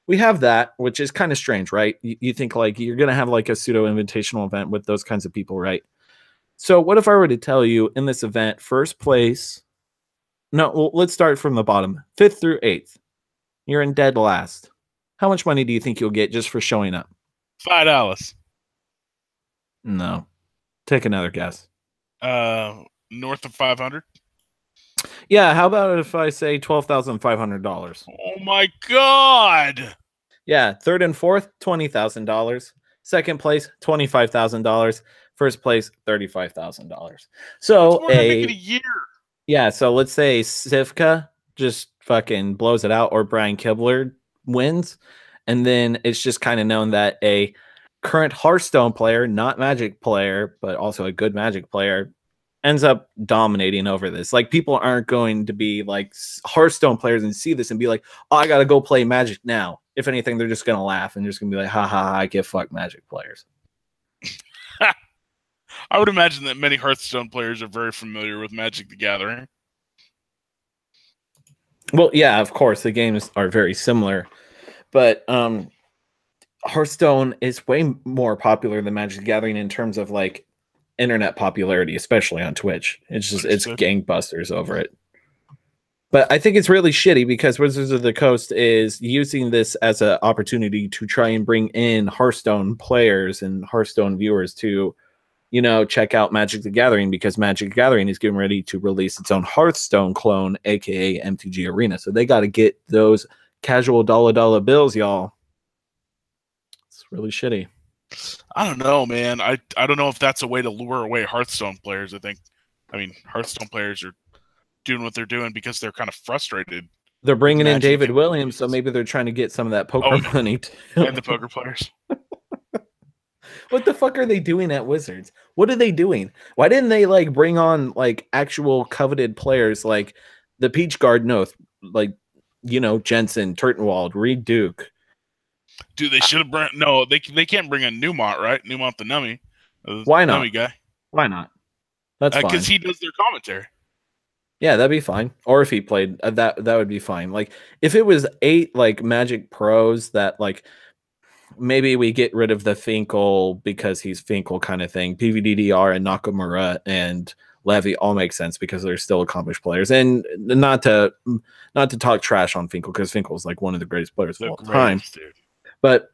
we have that, which is kind of strange, right? You think like you're gonna have like a pseudo invitational event with those kinds of people, right? So what if I were to tell you in this event, first place? No, well, let's start from the bottom, 5th through 8th. You're in dead last. How much money do you think you'll get just for showing up? $5. No. Take another guess. North of 500. Yeah, how about if I say $12,500? Oh my god! Yeah, 3rd and 4th, $20,000. Second place, $25,000. First place, $35,000. So a year. Yeah, so let's say Sivka just fucking blows it out, or Brian Kibler wins, and then it's just kind of known that a current Hearthstone player, not Magic player, but also a good Magic player, ends up dominating over this. Like, people aren't going to be like Hearthstone players and see this and be like, oh, I gotta go play Magic now. If anything, they're just gonna laugh and just gonna be like, ha ha, I get fuck Magic players. I would imagine that many Hearthstone players are very familiar with Magic the Gathering. Well, yeah, of course, the games are very similar, but Hearthstone is way more popular than Magic the Gathering in terms of like internet popularity, especially on Twitch. It's gangbusters over it. But I think it's really shitty because Wizards of the Coast is using this as an opportunity to try and bring in Hearthstone players and Hearthstone viewers to, you know, check out Magic the Gathering, because Magic the Gathering is getting ready to release its own Hearthstone clone, aka MTG Arena. So they got to get those casual dollar bills, y'all. It's really shitty. I don't know, man. I don't know if that's a way to lure away Hearthstone players. I mean, Hearthstone players are doing what they're doing because they're kind of frustrated. They're bringing in David Williams, so maybe they're trying to get some of that poker money too. And the poker players. What the fuck are they doing at Wizards? What are they doing? Why didn't they like bring on like actual coveted players like the Peach Guard? No, like, you know, Jensen, Turtenwald, Reed Duke. Dude, they should have brought. No, they can't bring in Newmont, right? Newmont the Nummy. Why not? Nummy guy. Why not? That's fine. Because he does their commentary. Yeah, that'd be fine. Or if he played, that would be fine. Like, if it was 8 like Magic pros that like, maybe we get rid of the Finkel because he's Finkel kind of thing. PVDDR and Nakamura and Levy all make sense because they're still accomplished players. And not to talk trash on Finkel, because Finkel is like one of the greatest players of all time. Dude. But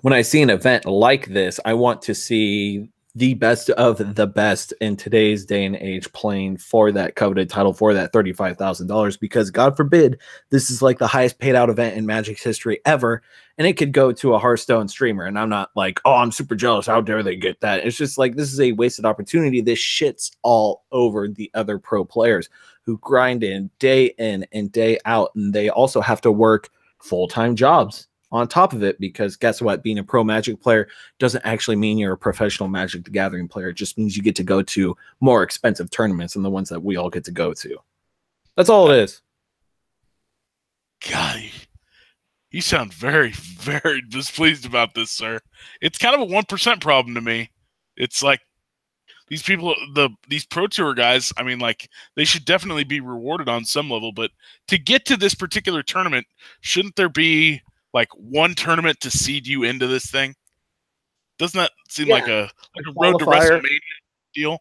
when I see an event like this, I want to see the best of the best in today's day and age playing for that coveted title, for that $35,000, because God forbid this is like the highest paid out event in Magic's history ever, and it could go to a Hearthstone streamer. And I'm not like, oh, I'm super jealous, how dare they get that. It's just like, this is a wasted opportunity. This shit's all over the other pro players who grind in and day out, and they also have to work full-time jobs on top of it, because guess what? Being a pro Magic player doesn't actually mean you're a professional Magic the Gathering player. It just means you get to go to more expensive tournaments than the ones that we all get to go to. That's all it is. God, you sound very, very displeased about this, sir. It's kind of a 1% problem to me. It's like these people, these Pro Tour guys, I mean, like, they should definitely be rewarded on some level. But to get to this particular tournament, shouldn't there be like one tournament to seed you into this thing? Doesn't that seem like a road to Qualifier. WrestleMania deal?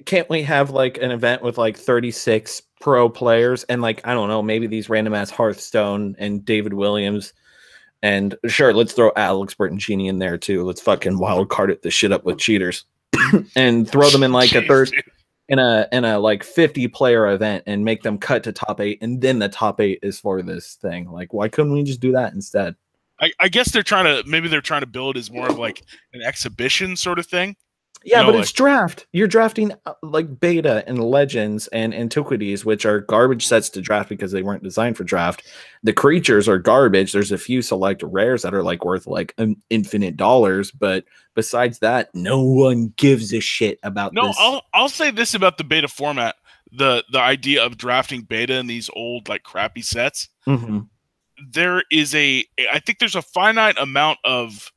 Can't we have like an event with like 36 pro players and like I don't know, maybe these random ass Hearthstone and David Williams and sure, let's throw Alex Bertoncini in there too. Let's fucking wild card it this shit up with cheaters and throw them in like a third in a like 50 player event and make them cut to top 8 and then the top 8 is for this thing. Like why couldn't we just do that instead? I guess they're trying to build as more of like an exhibition sort of thing. Yeah, but it's draft. You're drafting like beta and legends and antiquities, which are garbage sets to draft because they weren't designed for draft. The creatures are garbage. There's a few select rares that are like worth like infinite dollars, but besides that, no one gives a shit about this. I'll say this about the beta format: the idea of drafting beta in these old like crappy sets. Mm-hmm. I think there's a finite amount of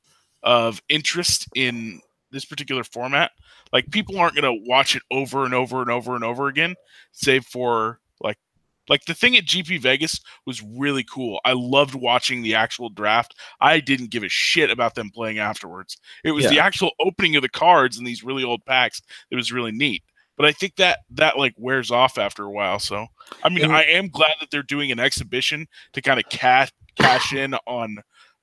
interest in this particular format. Like people aren't going to watch it over and over and over and over again, save for like the thing at GP Vegas was really cool. I loved watching the actual draft. I didn't give a shit about them playing afterwards. It was the actual opening of the cards in these really old packs that was really neat. But I think that like wears off after a while. So, I mean, I am glad that they're doing an exhibition to kind of cash in on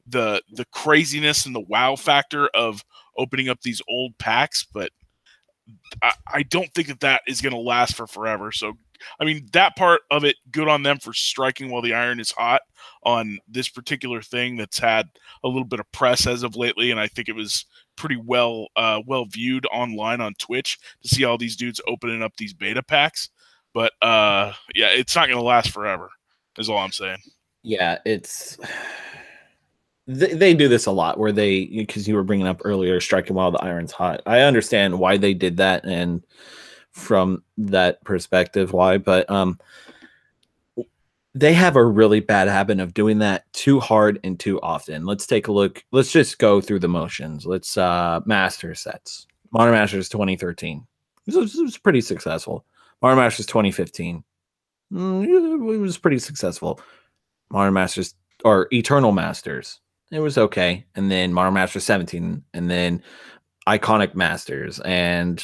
the craziness and the wow factor of opening up these old packs. But I don't think that is going to last for forever. So, I mean, that part of it, good on them for striking while the iron is hot on this particular thing that's had a little bit of press as of lately. And I think it was pretty well viewed online on Twitch to see all these dudes opening up these beta packs. But yeah, it's not going to last forever is all I'm saying. Yeah, it's they do this a lot where because you were bringing up earlier striking while the iron's hot. I understand why they did that and from that perspective why, but they have a really bad habit of doing that too hard and too often. Let's take a look. Let's just go through the motions. Let's master sets. Modern Masters 2013. It was pretty successful. Modern Masters 2015. It was pretty successful. Modern Masters or Eternal Masters. It was okay. And then Modern Masters 17. And then Iconic Masters. And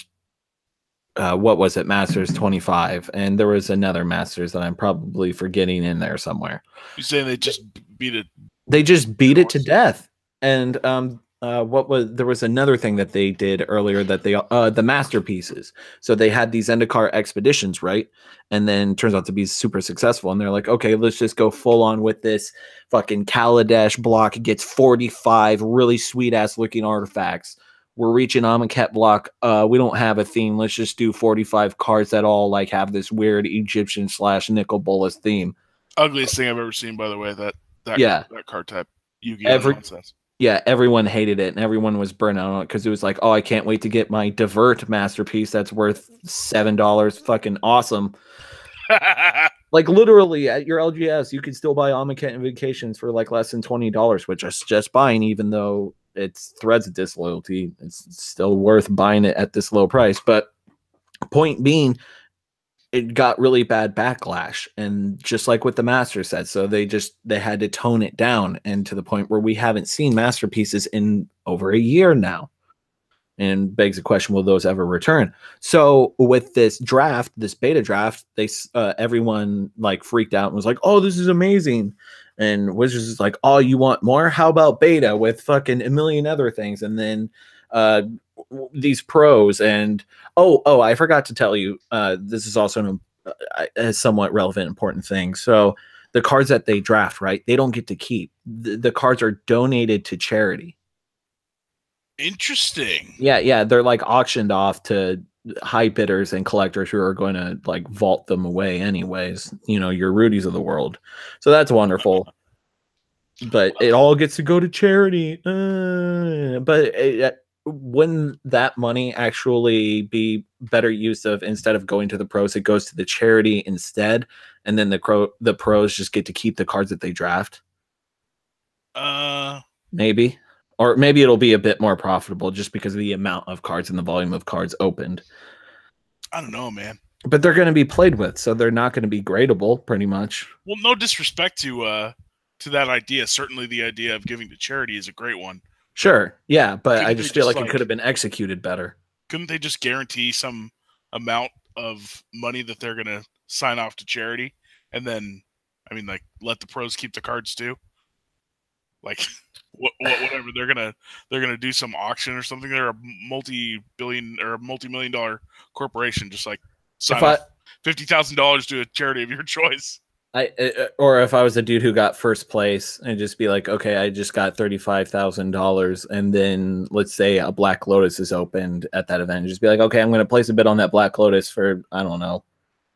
what was it? Masters 25. And there was another Masters that I'm probably forgetting in there somewhere. You're saying they just beat it? They just beat it to death. And there was another thing that they did earlier that the masterpieces. So they had these Zendikar expeditions, right? And then turns out to be super successful. And they're like, okay, let's just go full on with this fucking Kaladesh block. It gets 45 really sweet ass looking artifacts. We're reaching Amonkhet block. We don't have a theme. Let's just do 45 cards that all like have this weird Egyptian / Nicol Bolas theme. Ugliest thing I've ever seen, by the way. That card type. Yu-Gi-Oh nonsense. Yeah, everyone hated it, and everyone was burnt out on it because it was like, oh, I can't wait to get my Divert masterpiece that's worth $7. Fucking awesome. Like, literally, at your LGS, you can still buy Amonkhet Invocations for, like, less than $20, which is just buying, even though it's Threads of Disloyalty. It's still worth buying it at this low price. But point being, it got really bad backlash, and just like with the master set, so they had to tone it down, and to the point where we haven't seen masterpieces in over a year now, and begs the question, will those ever return? So with this beta draft, everyone like freaked out and was like, oh, this is amazing, and Wizards is like, oh, you want more? How about beta with fucking a million other things? And then these pros and I forgot to tell you, this is also a somewhat relevant important thing. So the cards that they draft, right, they don't get to keep. The cards are donated to charity. Interesting. Yeah, they're like auctioned off to high bidders and collectors who are going to like vault them away anyways, your Rudies of the world. So that's wonderful. But it all gets to go to charity. Wouldn't that money actually be better use of, instead of going to the pros, it goes to the charity instead, and then the pros just get to keep the cards that they draft? Maybe. Maybe. Or maybe it'll be a bit more profitable just because of the amount of cards and the volume of cards opened. I don't know, man. But they're going to be played with, so they're not going to be gradable, pretty much. Well, no disrespect to that idea. Certainly, the idea of giving to charity is a great one. Sure, yeah, but I just feel like it could have been executed better. Couldn't they just guarantee some amount of money that they're going to sign off to charity, and then, I mean, like, let the pros keep the cards too? Like, whatever, they're gonna do some auction or something. They're a multi-billion or multi-million-dollar corporation. Just like sign off $50,000 to a charity of your choice. Or if I was a dude who got first place, and just be like, okay, I just got $35,000, and then let's say a Black Lotus is opened at that event, and just be like, okay, I'm going to place a bid on that Black Lotus for, I don't know,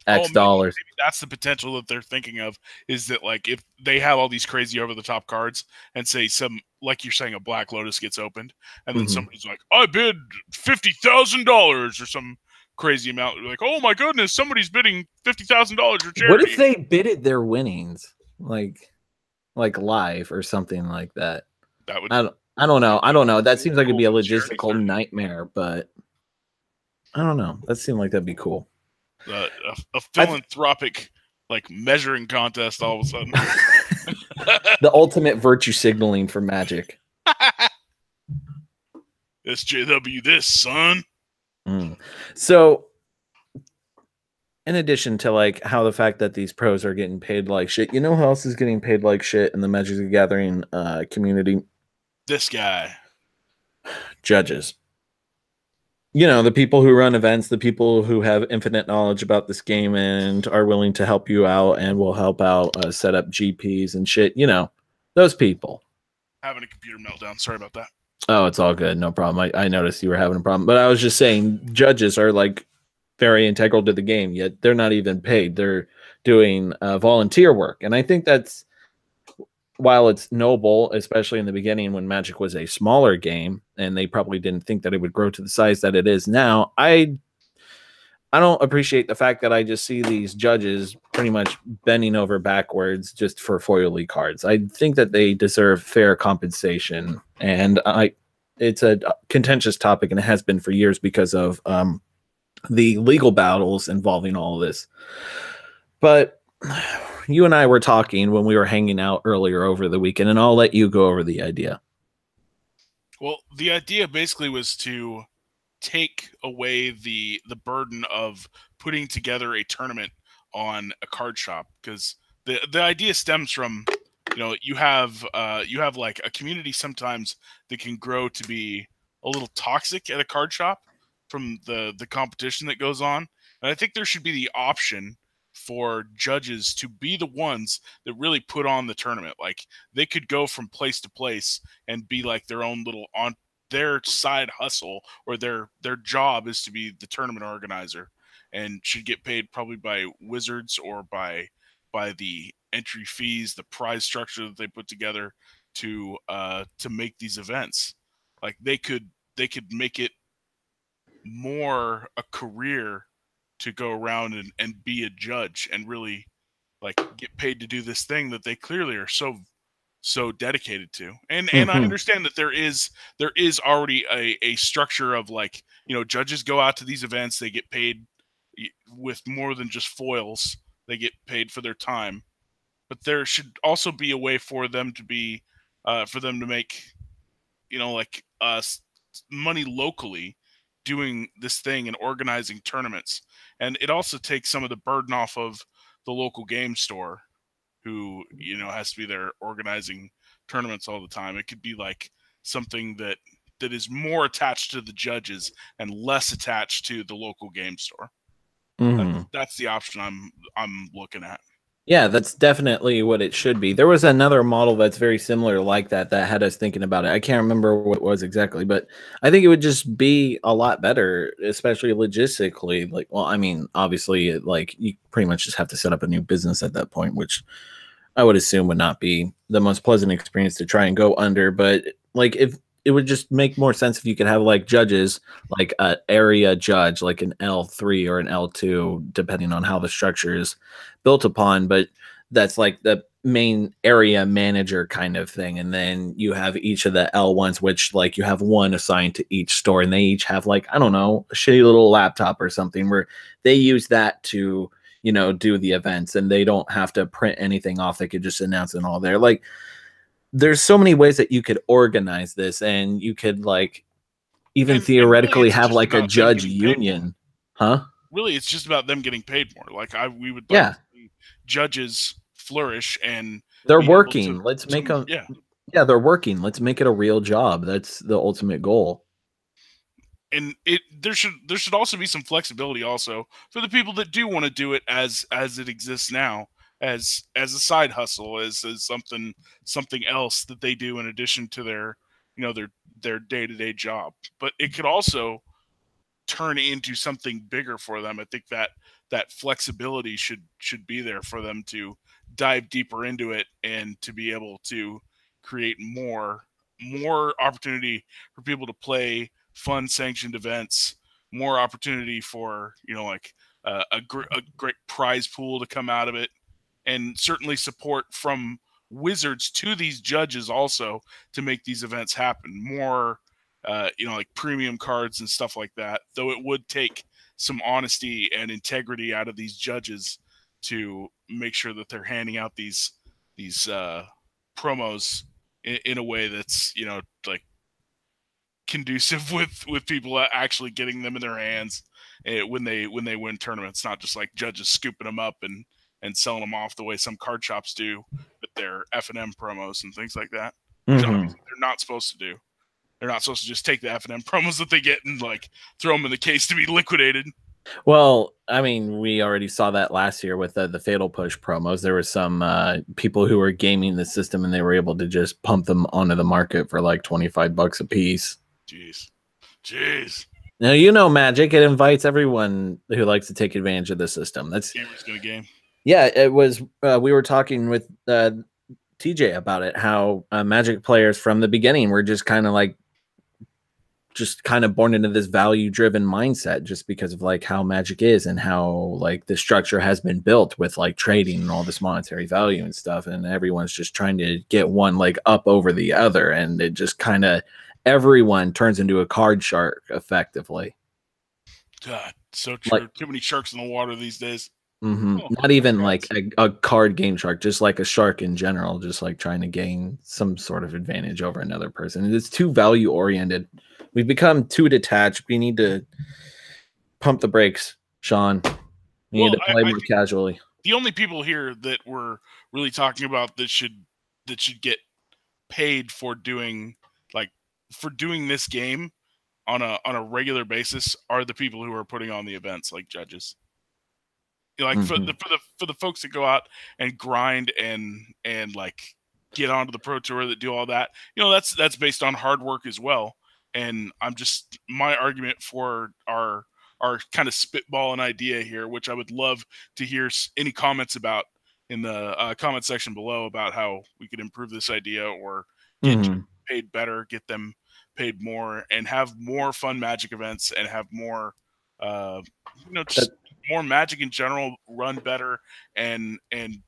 X dollars. Maybe that's the potential that they're thinking of, is that, like, if they have all these crazy over the top cards and say some, like you're saying, a Black Lotus gets opened, and then somebody's like, I bid $50,000 or some crazy amount. Like, oh my goodness, somebody's bidding $50,000 for charity. What if they bidded their winnings like live or something like that? That would. I don't know. That seems like it'd be a logistical nightmare, but I don't know. That seemed like that'd be cool. A philanthropic like measuring contest all of a sudden. The ultimate virtue signaling for Magic. SJW this, son. So in addition to like how the fact that these pros are getting paid like shit, you know who else is getting paid like shit in the Magic the Gathering community? This guy. Judges. You know, the people who run events, the people who have infinite knowledge about this game and are willing to help you out and will help out set up GPs and shit. You know, those people. Having a computer meltdown. Sorry about that. Oh, it's all good. No problem. I noticed you were having a problem. But I was just saying judges are like very integral to the game, yet they're not even paid. They're doing volunteer work. And I think that's, while it's noble, especially in the beginning when Magic was a smaller game and they probably didn't think that it would grow to the size that it is now, I don't appreciate the fact that I just see these judges pretty much bending over backwards just for foily cards. I think that they deserve fair compensation, and it's a contentious topic, and it has been for years because of the legal battles involving all of this. But you and I were talking when we were hanging out earlier over the weekend, and I'll let you go over the idea. Well, the idea basically was to take away the burden of putting together a tournament on a card shop, because the idea stems from, you know, you have like a community sometimes that can grow to be a little toxic at a card shop from the competition that goes on. And I think there should be the option for judges to be the ones that really put on the tournament. Like, they could go from place to place and be like their own little, on their side hustle, or their job is to be the tournament organizer, and should get paid probably by Wizards or by the entry fees, the prize structure that they put together to make these events. Like, they could make it more a career to go around and be a judge and really like get paid to do this thing that they clearly are so dedicated to. And I understand that there is already a structure of, like, you know, judges go out to these events, they get paid with more than just foils, they get paid for their time. But there should also be a way for them to be for them to make, you know, like money locally doing this thing and organizing tournaments. And it also takes some of the burden off of the local game store, who, you know, has to be there organizing tournaments all the time. It could be like something that is more attached to the judges and less attached to the local game store. That's the option I'm looking at. Yeah, that's definitely what it should be. There was another model that's very similar like that had us thinking about it. I can't remember what it was exactly, but I think it would just be a lot better, especially logistically. Like, well, I mean, obviously, like, you pretty much just have to set up a new business at that point, which I would assume would not be the most pleasant experience to try and go under. But like, if it would just make more sense if you could have like judges, like an area judge, like an L3 or an L2, depending on how the structure is built upon. But that's like the main area manager kind of thing, and then you have each of the L1s, which like you have one assigned to each store, and they each have like, I don't know, a shitty little laptop or something where they use that to, you know, do the events, and they don't have to print anything off. They could just announce it all there. Like, there's so many ways that you could organize this, and you could like even theoretically really, have like a judge union, huh? Really, it's just about them getting paid more. Like we would like Yeah, to see judges flourish and they're be able working. to, Let's make them. yeah. Yeah, they're working. Let's make it a real job. That's the ultimate goal. And there should also be some flexibility also for the people that do want to do it as it exists now, as a side hustle, as something else that they do in addition to their, you know, their day-to-day job. But it could also turn into something bigger for them. I think that flexibility should be there for them to dive deeper into it and to be able to create more opportunity for people to play fun sanctioned events, more opportunity for, you know, like a great prize pool to come out of it, and certainly support from Wizards to these judges also to make these events happen. More, you know, like premium cards and stuff like that. Though it would take some honesty and integrity out of these judges to make sure that they're handing out these promos in a way that's, you know, like conducive with people actually getting them in their hands when they win tournaments, not just like judges scooping them up and selling them off the way some card shops do with their F&M promos and things like that, which obviously they're not supposed to do. They're not supposed to just take the F&M promos that they get and like throw them in the case to be liquidated. Well, I mean, we already saw that last year with the Fatal Push promos. There were some people who were gaming the system, and they were able to just pump them onto the market for like $25 a piece. Jeez. Now, you know, Magic, it invites everyone who likes to take advantage of the system. That's Gamers Gonna Game. Yeah, it was. We were talking with TJ about it, how Magic players from the beginning were just kind of born into this value-driven mindset, just because of like how Magic is and how like the structure has been built with like trading and all this monetary value and stuff, and everyone's just trying to get one leg up over the other, and it just kind of everyone turns into a card shark effectively. God, so true. Like, too many sharks in the water these days. Oh, not even like a card game shark, just like a shark in general, just like trying to gain some sort of advantage over another person. It's too value oriented. We've become too detached. We need to pump the brakes, Sean. We need to play more casually. The only people here that we're really talking about that should get paid for doing this game on a regular basis are the people who are putting on the events, like judges. Like for the folks that go out and grind and like get onto the pro tour, that do all that, you know, that's based on hard work as well. And my argument for our kind of spitball an idea here, which I would love to hear any comments about in the comment section below about how we could improve this idea or get paid better, get them paid more, and have more fun Magic events, and have more, just more Magic in general run better, and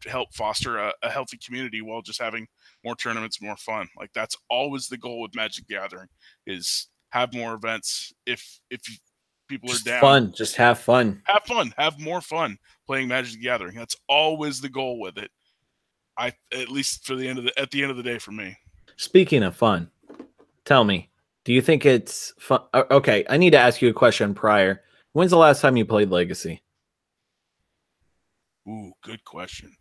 help foster a healthy community while just having more tournaments, more fun. Like, that's always the goal with Magic Gathering, is have more events. If people are down, just have fun, have more fun playing Magic the Gathering. That's always the goal with it. At least at the end of the day for me. Speaking of fun, tell me, do you think it's fun? Okay, I need to ask you a question prior. When's the last time you played Legacy? Ooh, good question.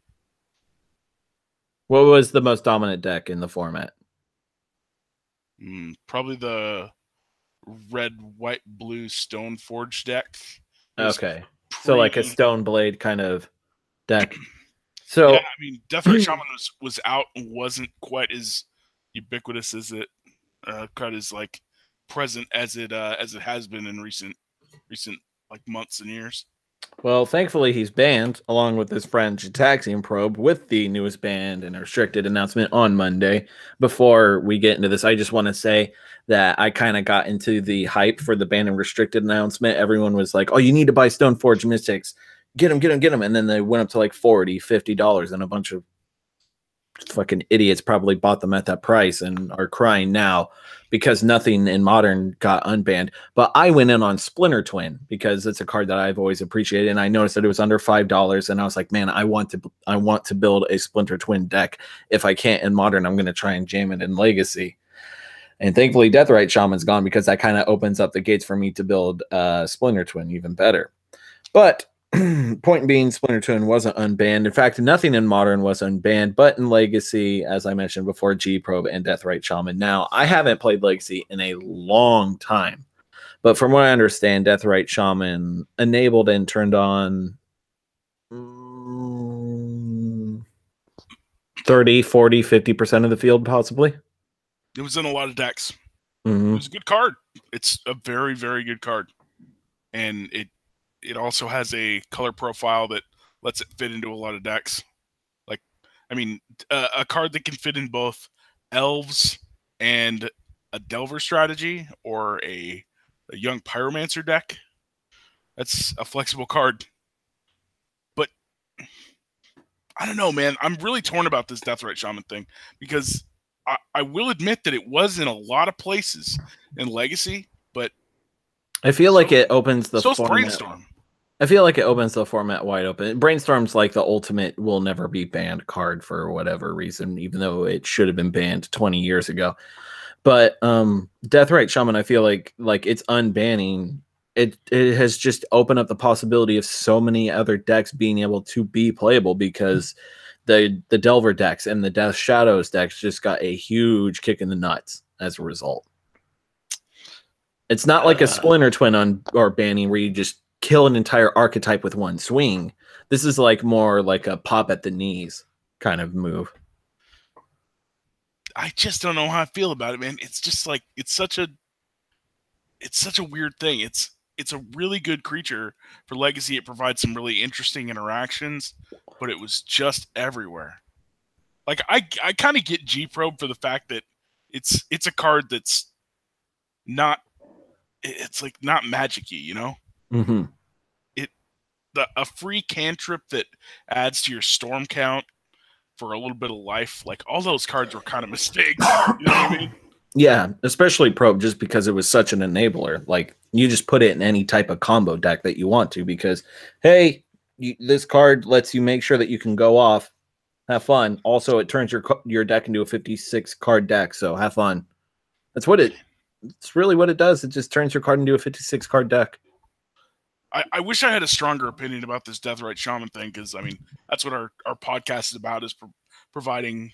What was the most dominant deck in the format? Probably the red, white, blue Stoneforge deck. Okay. So like a Stone Blade kind of deck. So yeah, I mean, Deathrite Shaman was out and wasn't quite as ubiquitous as it quite as like present as it has been in recent like months and years. Well, thankfully he's banned, along with his friend Jataxian Probe, with the newest banned and restricted announcement on Monday. Before we get into this, I just want to say that I kind of got into the hype for the banned and restricted announcement. Everyone was like, oh, you need to buy Stoneforge Mystics. Get them. And then they went up to like $40, $50, and a bunch of fucking idiots probably bought them at that price and are crying now because nothing in Modern got unbanned. But I went in on Splinter Twin because it's a card that I've always appreciated, and I noticed that it was under $5, and I was like, man, I want to build a Splinter Twin deck. If I can't in Modern, I'm going to try and jam it in Legacy. And thankfully, Deathrite Shaman's gone because that kind of opens up the gates for me to build Splinter Twin even better. But point being, Splinter Twin wasn't unbanned. In fact, nothing in Modern was unbanned, but in Legacy, as I mentioned before, G-Probe and Deathrite Shaman. Now, I haven't played Legacy in a long time, but from what I understand, Deathrite Shaman enabled and turned on 30, 40, 50% of the field, possibly. It was in a lot of decks. Mm-hmm. It was a good card. It's a very, very good card. And it also has a color profile that lets it fit into a lot of decks. Like, I mean, a card that can fit in both elves and a Delver strategy or a young Pyromancer deck. That's a flexible card. But I don't know, man. I'm really torn about this Deathrite Shaman thing because I will admit that it was in a lot of places in Legacy, but I feel like it opens the format. Brainstorm. I feel like it opens the format wide open. Brainstorm's like the ultimate will never be banned card for whatever reason, even though it should have been banned 20 years ago. But Deathrite Shaman, I feel like it's unbanning. It has just opened up the possibility of so many other decks being able to be playable because the Delver decks and the Death Shadows decks just got a huge kick in the nuts as a result. It's not like a Splinter Twin or banning where you just kill an entire archetype with one swing. This is like more like a pop at the knees kind of move. I just don't know how I feel about it, man. It's just like it's such a weird thing. It's a really good creature for Legacy. It provides some really interesting interactions, but it was just everywhere. Like I kind of get G-Probe for the fact that it's a card that's not not magic-y, you know? Mm-hmm. A free cantrip that adds to your storm count for a little bit of life. Like all those cards were kind of mistakes. You know what I mean? Yeah, especially Probe, just because it was such an enabler. Like you just put it in any type of combo deck that you want to, because hey, this card lets you make sure that you can go off, have fun. Also, it turns your deck into a 56 card deck, so have fun. It's really what it does. It just turns your card into a 56 card deck. I wish I had a stronger opinion about this Deathrite Shaman thing, because I mean that's what our podcast is about, is providing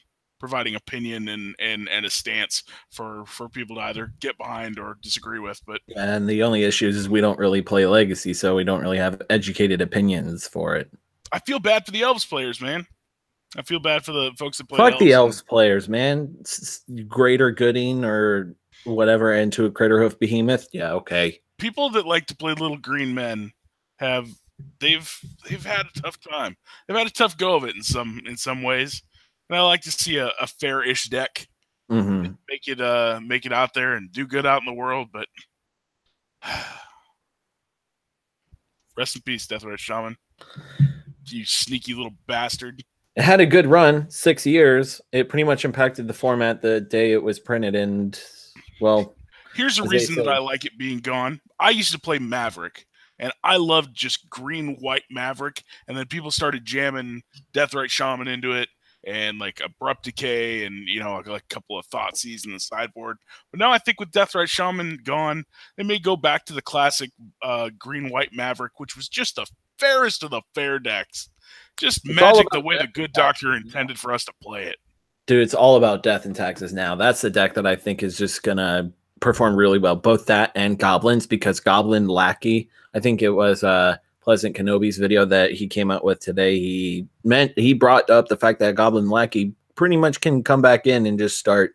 opinion and a stance for people to either get behind or disagree with. But and the only issue is we don't really play Legacy, so we don't really have educated opinions for it. I feel bad for the Elves players, man. I feel bad for the folks that play. Fuck the Elves players, man. Greater Gooding or whatever into a Critterhoof Behemoth. Yeah, okay. People that like to play little green men they've had a tough time. They've had a tough go of it in some ways. And I like to see a fair-ish deck, make it out there and do good out in the world. But rest in peace, Deathrite Shaman. You sneaky little bastard. It had a good run, 6 years. It pretty much impacted the format the day it was printed, and well, here's the reason that I like it being gone. I used to play Maverick, and I loved just green-white Maverick, and then people started jamming Deathrite Shaman into it, and like Abrupt Decay, and like a couple of Thoughtseize in the sideboard. But now I think with Deathrite Shaman gone, they may go back to the classic green-white Maverick, which was just the fairest of the fair decks. Just magic the way the good doctor intended for us to play it. Dude, it's all about Death and Taxes now. That's the deck that I think is just gonna perform really well. Both that and Goblins, because Goblin Lackey, I think it was Pleasant Kenobi's video that he came out with today. He brought up the fact that Goblin Lackey pretty much can come back in and just start.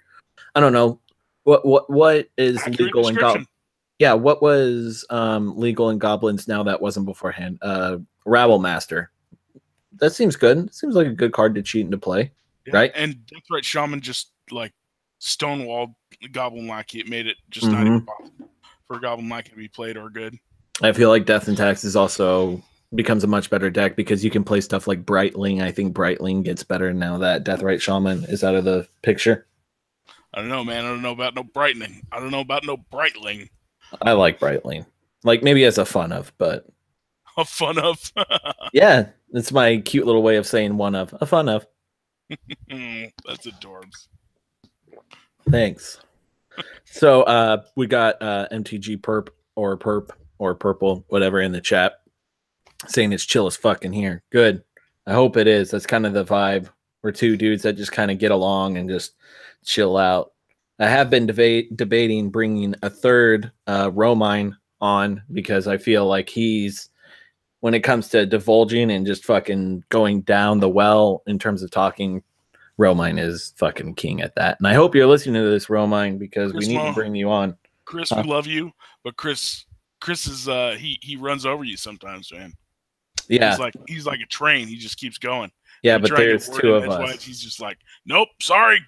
I don't know what is Accurate legal in Goblins. Yeah, what was legal in Goblins now that wasn't beforehand? Rabble Master. That seems good. It seems like a good card to cheat into play, right? And Deathrite Shaman just like stonewalled Goblin Lackey. It made it just not even possible for Goblin Lackey to be played or good. I feel like Death and Taxes also becomes a much better deck because you can play stuff like Brightling. I think Brightling gets better now that Deathrite Shaman is out of the picture. I don't know, man. I don't know about no brightening. I don't know about no Brightling. I like Brightling. Like maybe as a fun of, but A fun of. yeah, it's my cute little way of saying one of a fun of. That's adorbs. Thanks. So we got MTG Perp or Purple, whatever in the chat, saying it's chill as fucking here. Good. I hope it is. That's kind of the vibe. We're two dudes that just kind of get along and just chill out. I have been debating bringing a third Romine on because I feel like he's, when it comes to divulging and just fucking going down the well in terms of talking, Romine is fucking king at that. And I hope you're listening to this, Romine, because we need to bring you on. Chris, we love you, but Chris is he runs over you sometimes, man. Yeah, he's like a train. He just keeps going. Yeah, but there's two of us. He's just like, nope, sorry,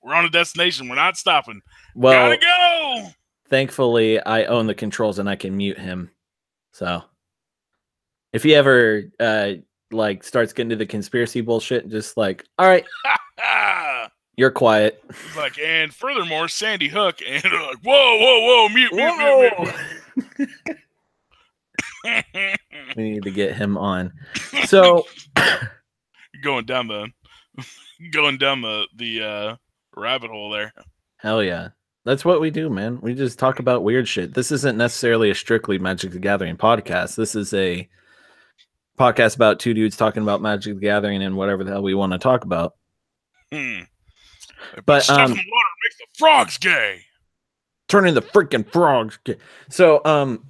we're on a destination. We're not stopping. Well, gotta go. Thankfully, I own the controls and I can mute him. So if he ever like starts getting to the conspiracy bullshit, just like, all right, you're quiet. He's like, and furthermore, Sandy Hook, and like, whoa, mute. We need to get him on. So going down the rabbit hole there. Hell yeah. That's what we do, man. We just talk about weird shit. This isn't necessarily a strictly Magic the Gathering podcast. This is a podcast about two dudes talking about Magic the Gathering and whatever the hell we want to talk about. But stuff in the water makes the frogs gay. Turning the freaking frogs gay. So I'm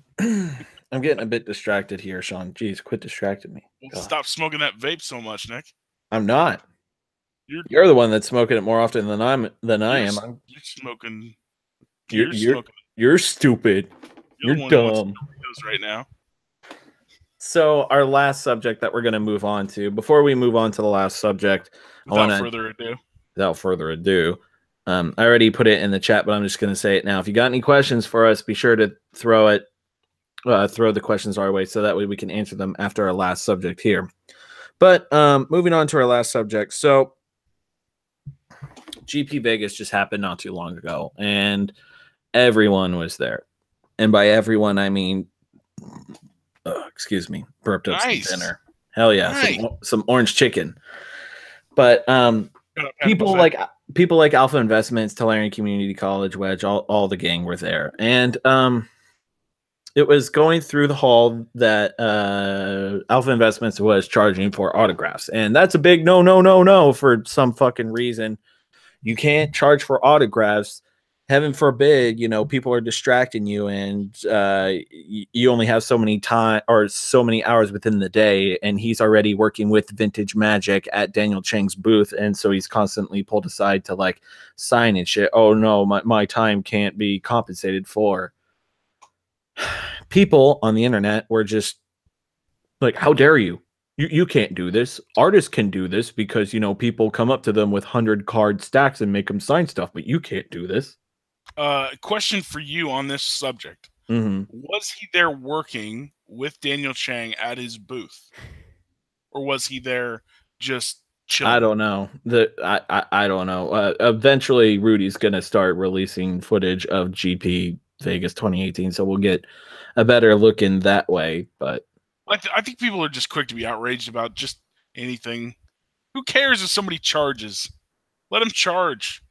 getting a bit distracted here, Sean. Jeez, quit distracting me. Well, stop smoking that vape so much, Nick. I'm not. You're the one that's smoking it more often than I am. You're smoking. You're stupid. You're dumb. Right now. So our last subject that we're going to move on to, before we move on to the last subject, without further ado, I already put it in the chat, but I'm just going to say it now. If you got any questions for us, be sure to throw the questions our way so that way we can answer them after our last subject here. But moving on to our last subject. So GP Vegas just happened not too long ago, and everyone was there. And by everyone, I mean, excuse me, burped up some dinner. Hell yeah, nice. Some orange chicken. But people like Alpha Investments, Tellurian Community College, Wedge, all the gang were there. And it was going through the hall that Alpha Investments was charging for autographs. And that's a big no for some fucking reason. You can't charge for autographs. Heaven forbid, people are distracting you and you only have so many time or so many hours within the day. And he's already working with Vintage Magic at Daniel Chang's booth. And so he's constantly pulled aside to like sign and shit. Oh no, my time can't be compensated for. People on the internet were just like, how dare you? You can't do this. Artists can do this because, people come up to them with 100-card stacks and make them sign stuff, but you can't do this. Question for you on this subject. Mm-hmm. Was he there working with Daniel Chang at his booth? Or was he there just chilling? I don't know. I don't know. Eventually, Rudy's going to start releasing footage of GP Vegas 2018, so we'll get a better look in that way, but I think people are just quick to be outraged about just anything. Who cares if somebody charges? Let them charge.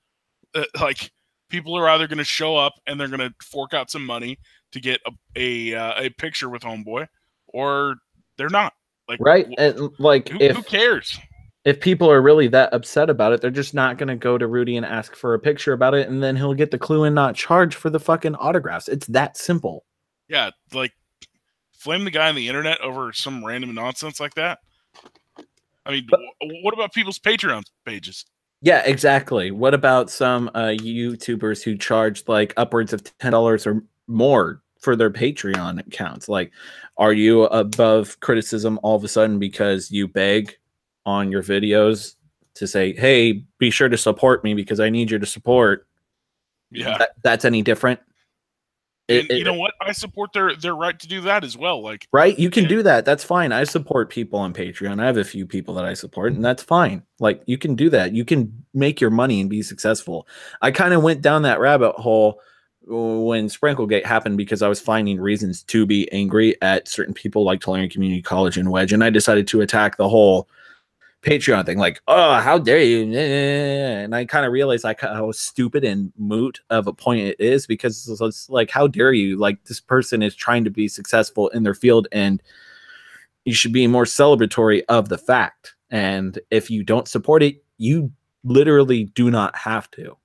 People are either going to show up and they're going to fork out some money to get a picture with Homeboy, or they're not. Right? And who cares? If people are really that upset about it, they're just not going to go to Rudy and ask for a picture about it, and then he'll get the clue and not charge for the fucking autographs. It's that simple. Yeah, flame the guy on the internet over some random nonsense like that. I mean, what about people's Patreon pages? Yeah, exactly. What about some YouTubers who charge upwards of $10 or more for their Patreon accounts? Are you above criticism all of a sudden because you beg on your videos to say, hey, be sure to support me because I need you to support? Yeah. That's any different? And you know what? I support their right to do that as well. Like, right, you can do that. That's fine. I support people on Patreon. I have a few people that I support, and that's fine. Like, you can do that. You can make your money and be successful. I kind of went down that rabbit hole when Sprinklegate happened because I was finding reasons to be angry at certain people like Tulane Community College and Wedge, and I decided to attack the whole Patreon thing, like, oh, how dare you? And I kind of realized like how stupid and moot of a point it is, because it's like, how dare you? Like, this person is trying to be successful in their field, and you should be more celebratory of the fact. And if you don't support it, you literally do not have to.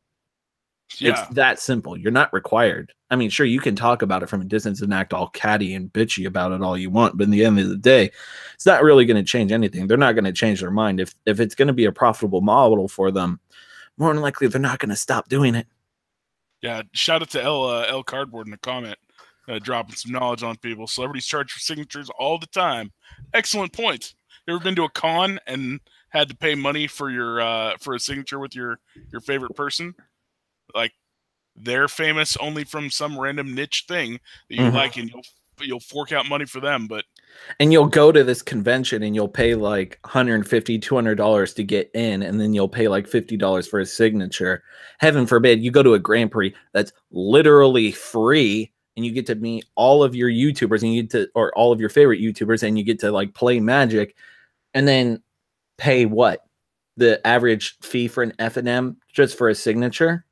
Yeah. It's that simple. You're not required. I mean, sure, you can talk about it from a distance and act all catty and bitchy about it all you want, but in the end of the day, it's not really going to change anything. They're not going to change their mind. If it's going to be a profitable model for them, more than likely they're not going to stop doing it. Yeah, shout out to L Cardboard in the comment, dropping some knowledge on people. Celebrities charge for signatures all the time. Excellent point. You ever been to a con and had to pay money for your for a signature with your favorite person? Like, they're famous only from some random niche thing that you like, and you'll fork out money for them. And you'll go to this convention and you'll pay like $150, $200 to get in, and then you'll pay like $50 for a signature. Heaven forbid you go to a Grand Prix that's literally free, and you get to meet all of your YouTubers, and you get to, or all of your favorite YouTubers, and you get to like play Magic, and then pay what? The average fee for an F&M just for a signature?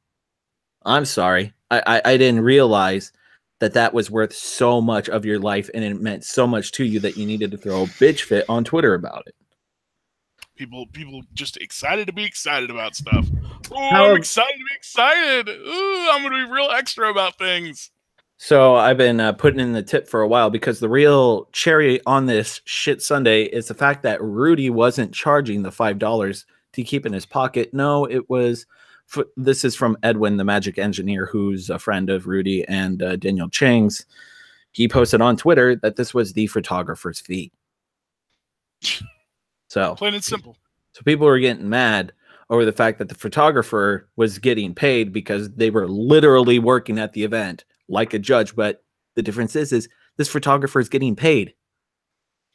I'm sorry. I didn't realize that was worth so much of your life, and it meant so much to you that you needed to throw a bitch fit on Twitter about it. People just excited to be excited about stuff. Oh, I'm excited to be excited. Ooh, I'm going to be real extra about things. So I've been putting in the tip for a while, because the real cherry on this shit Sunday is the fact that Rudy wasn't charging the $5 to keep in his pocket. No, it was... This is from Edwin, the Magic Engineer, who's a friend of Rudy and Daniel Chang's. He posted on Twitter that this was the photographer's fee. So plain and simple. So people were getting mad over the fact that the photographer was getting paid because they were literally working at the event like a judge. But the difference is this photographer is getting paid.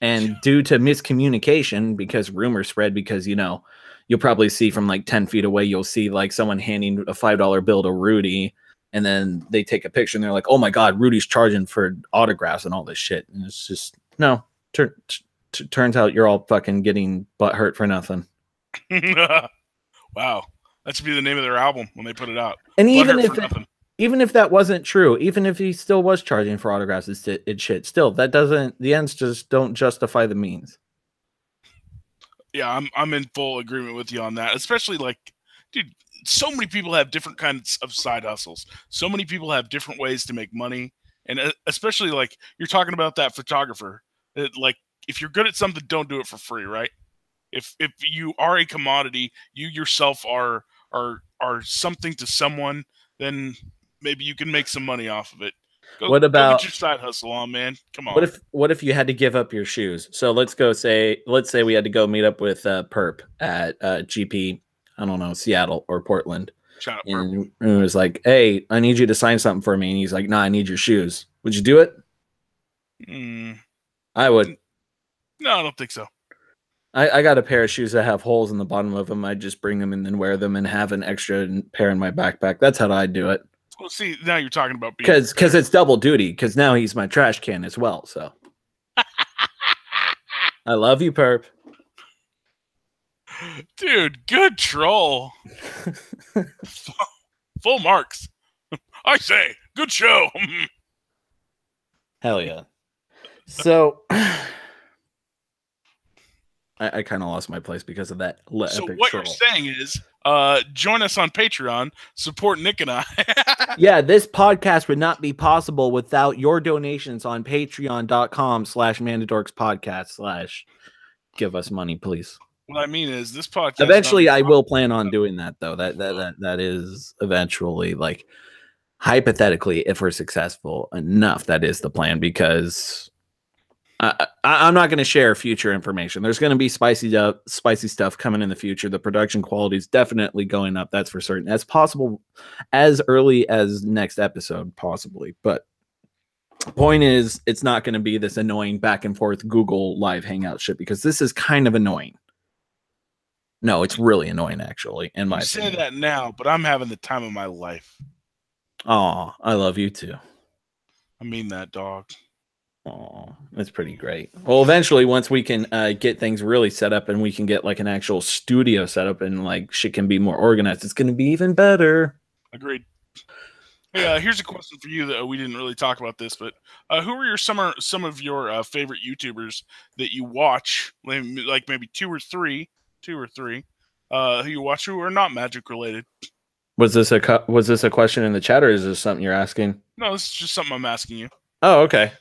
And due to miscommunication, because rumors spread, because, you know, you'll probably see from like 10 feet away, you'll see like someone handing a $5 bill to Rudy, and then they take a picture and they're like, oh my God, Rudy's charging for autographs and all this shit. And it's just, no, turns out you're all fucking getting butt hurt for nothing. Wow. That should be the name of their album when they put it out. And even if that wasn't true, even if he still was charging for autographs, it's shit. Still, that doesn't, the ends just don't justify the means. Yeah, I'm in full agreement with you on that. Especially like, dude, so many people have different kinds of side hustles. So many people have different ways to make money. And especially like you're talking about that photographer. Like, if you're good at something, don't do it for free, right? If you are a commodity, you yourself are something to someone, then maybe you can make some money off of it. Go get your side hustle on, man? Come on. What if you had to give up your shoes? So let's say we had to go meet up with Perp at GP, I don't know, Seattle or Portland. Shout out, and it was like, hey, I need you to sign something for me. And he's like, nah, I need your shoes. Would you do it? I would. No, I don't think so. I got a pair of shoes that have holes in the bottom of them. I just bring them and then wear them and have an extra pair in my backpack. That's how I do it. Well, see, now you're talking about because it's double duty. Because now he's my trash can as well. So I love you, Perp. Dude, good troll. Full marks. I say, good show. Hell yeah. So I kind of lost my place because of that. So what you're saying is, join us on Patreon, support Nick and I. Yeah, this podcast would not be possible without your donations on patreon.com/mandadorkspodcast/ give us money, please. What I mean is, this podcast. Eventually, I will plan on doing that, though. That is eventually, like, hypothetically, if we're successful enough, that is the plan, because I'm not going to share future information. There's going to be spicy stuff coming in the future. The production quality is definitely going up. That's for certain. That's possible as early as next episode, possibly. But Point is, it's not going to be this annoying back and forth Google Live Hangout shit because this is kind of annoying. No, it's really annoying, actually, in my You say opinion. that now, but I'm having the time of my life. Oh, I love you too. I mean that, dog. Oh, that's pretty great. Well, eventually, once we can get things really set up and we can get like an actual studio set up and like shit can be more organized, it's going to be even better. Agreed. Hey, here's a question for you that we didn't really talk about this, but who are some of your favorite YouTubers that you watch? Like maybe two or three, who you watch who are not magic related. Was this a question in the chat or is this something you're asking? No, this is just something I'm asking you. Oh, okay.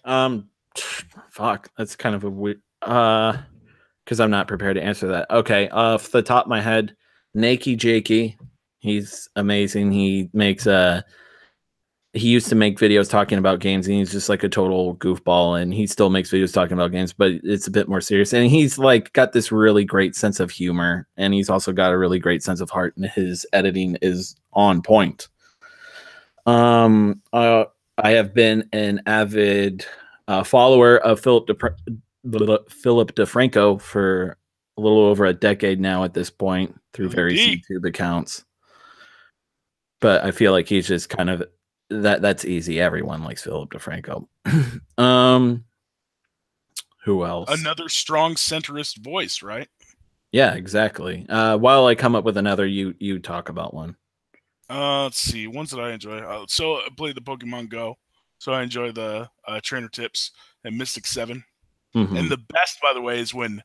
Fuck, that's kind of a weird. Because I'm not prepared to answer that. Okay, off the top of my head, Nakey Jakey, he's amazing. He used to make videos talking about games, and he's just like a total goofball. And he still makes videos talking about games, but it's a bit more serious. And he's like got this really great sense of humor, and he's also got a really great sense of heart. And his editing is on point. I have been an avid follower of Philip DeFranco for a little over a decade now at this point through various YouTube accounts. But I feel like he's just kind of that's easy. Everyone likes Philip DeFranco. Who else? Another strong centrist voice, right? Yeah, exactly. While I come up with another, you talk about one. Let's see. Ones that I enjoy. So I played the Pokemon Go. So I enjoy the Trainer Tips and Mystic 7. Mm-hmm. And the best, by the way, is when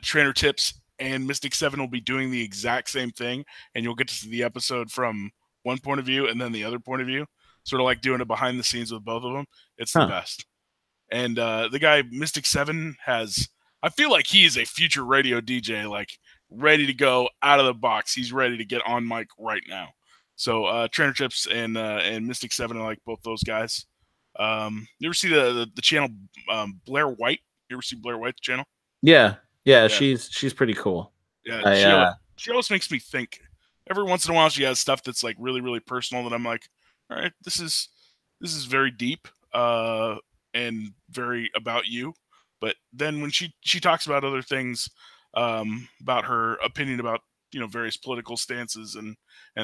Trainer Tips and Mystic 7 will be doing the exact same thing, and you'll get to see the episode from one point of view and then the other point of view, sort of like doing it behind the scenes with both of them. It's the best. And the guy, Mystic 7, I feel like he is a future radio DJ, like ready to go out of the box. He's ready to get on mic right now. So Trainer Tips and Mystic 7, I like both those guys. You ever see the channel Blair White? You ever see Blair White's channel? Yeah. She's pretty cool. Yeah, she always makes me think. Every once in a while, she has stuff that's like really, really personal that I'm like, all right, this is very deep and very about you. But then when she talks about other things, about her opinion about various political stances and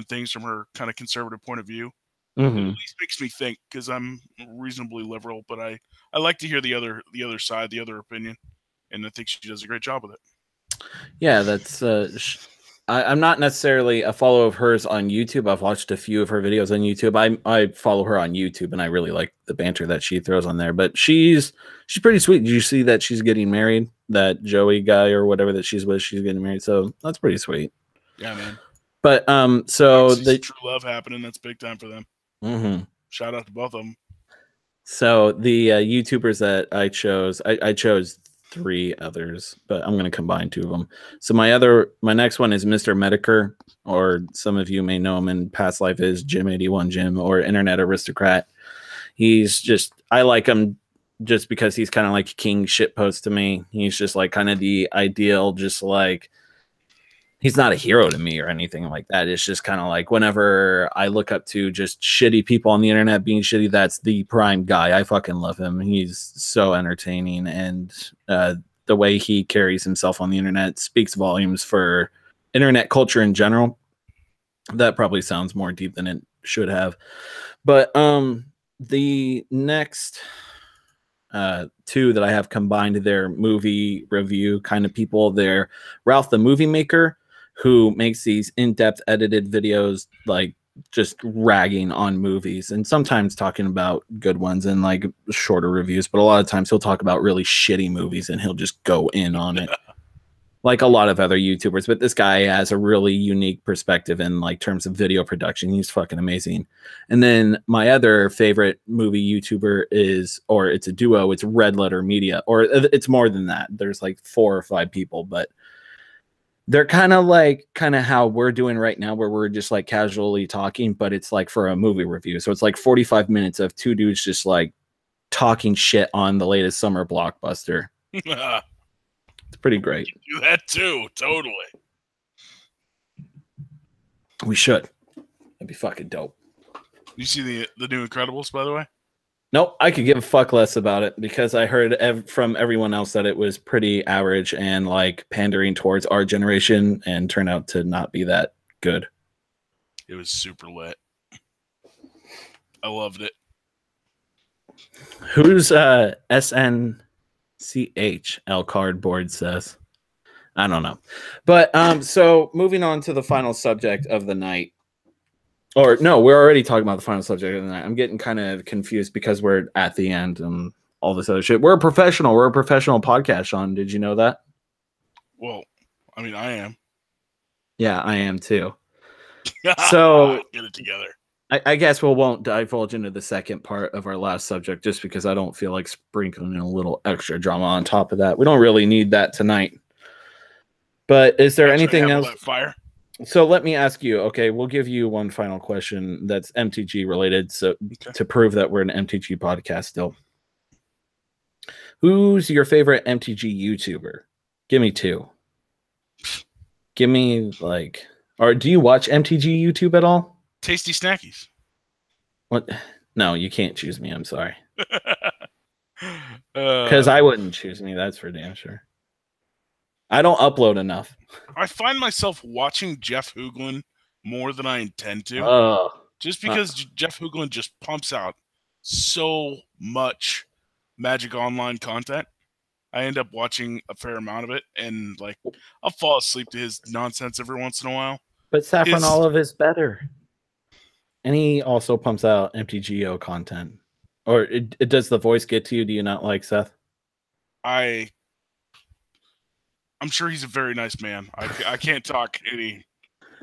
things from her kind of conservative point of view, it at least makes me think, because I'm reasonably liberal, but I like to hear the other side, the other opinion, and I think she does a great job with it. Yeah, that's I'm not necessarily a follower of hers on YouTube. I've watched a few of her videos on YouTube. I follow her on YouTube, and I really like the banter that she throws on there. But she's pretty sweet. Did you see that she's getting married? That Joey guy or whatever that she's with, she's getting married. So that's pretty sweet. Yeah, man. But so the true love happening. That's big time for them. Mm-hmm. Shout out to both of them. So the YouTubers that I chose, I chose 3 others, but I'm going to combine 2 of them. So my next one is Mr. Medicare, or some of you may know him in past life as Jim81 Jim or Internet Aristocrat. I like him just because he's kind of like king shitpost to me. He's just like kind of the ideal, just like, he's not a hero to me or anything like that. It's just kind of like whenever I look up to just shitty people on the internet being shitty, that's the prime guy. I fucking love him. He's so entertaining, and the way he carries himself on the internet speaks volumes for internet culture in general. That probably sounds more deep than it should have. But the next 2 that I have combined their movie review kind of people, they're Ralph the Movie Maker, who makes these in-depth edited videos, like just ragging on movies and sometimes talking about good ones and like shorter reviews. But a lot of times he'll talk about really shitty movies and he'll just go in on it. Like a lot of other YouTubers, but this guy has a really unique perspective in like terms of video production. He's fucking amazing. And then my other favorite movie YouTuber is, or it's a duo, it's Red Letter Media, or it's more than that. There's like 4 or 5 people, but they're kind of how we're doing right now, where we're just like casually talking, but it's like for a movie review. So it's like 45 minutes of 2 dudes just like talking shit on the latest summer blockbuster. It's pretty great. You do that too, totally. We should. That'd be fucking dope. You see the new Incredibles, by the way? Nope, I could give a fuck less about it because I heard from everyone else that it was pretty average and like pandering towards our generation and turned out to not be that good. It was super lit. I loved it. Who's SNCHL cardboard says? I don't know. But so moving on to the final subject of the night. Or no, we're already talking about the final subject of the night. I'm getting kind of confused because we're at the end and all this other shit. We're a professional podcast, Sean. Did you know that? Well, I mean, I am. Yeah, I am too. So get it together. I guess we won't divulge into the second part of our last subject just because I don't feel like sprinkling in a little extra drama on top of that. We don't really need that tonight. But is there anything else? Fire. So let me ask you, okay, we'll give you one final question that's MTG related. So to prove that we're an MTG podcast still. Who's your favorite MTG YouTuber? Give me two. Give me or do you watch MTG YouTube at all? Tasty Snackies. What? No, you can't choose me. I'm sorry. Because I wouldn't choose me. That's for damn sure. I don't upload enough. I find myself watching Jeff Hooglin more than I intend to. Just because Jeff Hooglin just pumps out so much Magic Online content. I end up watching a fair amount of it, and I'll fall asleep to his nonsense every once in a while. But Saffron Olive is better. And he also pumps out MTGO content. Or does the voice get to you? Do you not like Seth? I'm sure he's a very nice man. I can't talk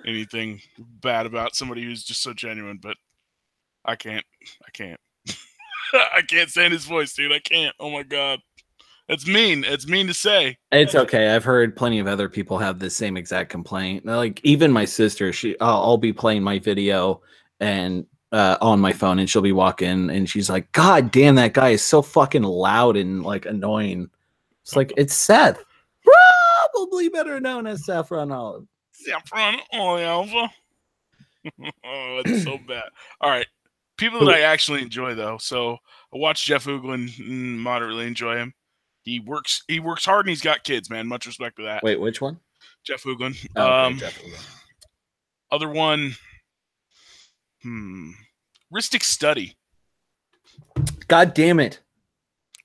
anything bad about somebody who's just so genuine, but I can't. I can't stand his voice, dude. I can't. Oh my god. It's mean. It's mean to say. It's okay. I've heard plenty of other people have the same exact complaint. Like even my sister, I'll be playing my video and on my phone and she'll be walking and she's like, God damn, that guy is so fucking loud and annoying. It's like, it's Seth. Probably better known as Saffron Olive. Saffron Olive. Oh, it's so bad. All right. People that I actually enjoy, though. So I watch Jeff Hooglin, moderately enjoy him. He works hard and he's got kids, man. Much respect to that. Wait, which one? Jeff Hooglin. Okay, Jeff Hooglin. Other one. Ristic Study. God damn it.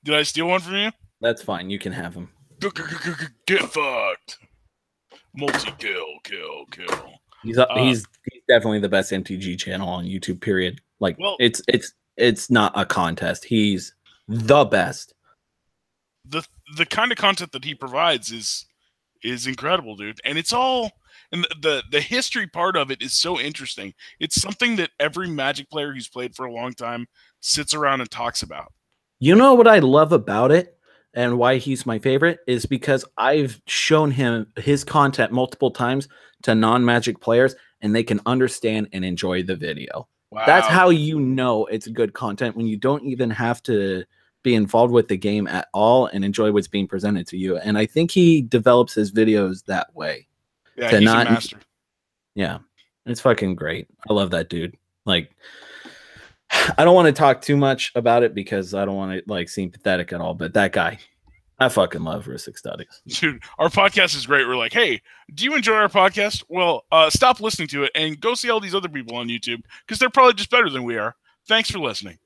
Did I steal one from you? That's fine. You can have him. Get fucked. Kill. He's definitely the best MTG channel on YouTube, period. It's not a contest. He's the best. The kind of content that he provides is incredible, dude. And it's all and the history part of it is so interesting. It's something that every Magic player who's played for a long time sits around and talks about. You know what I love about it and why he's my favorite is because I've shown him his content multiple times to non-Magic players and they can understand and enjoy the video. Wow. That's how you know it's good content when you don't even have to be involved with the game at all and enjoy what's being presented to you. And I think he develops his videos that way. Yeah, he's a master. Yeah, it's fucking great. I love that dude. I don't want to talk too much about it because I don't want to seem pathetic at all, but that guy, I fucking love Ristic Studies. Dude, our podcast is great. We're like, hey, do you enjoy our podcast? Well, stop listening to it and go see all these other people on YouTube because they're probably just better than we are. Thanks for listening.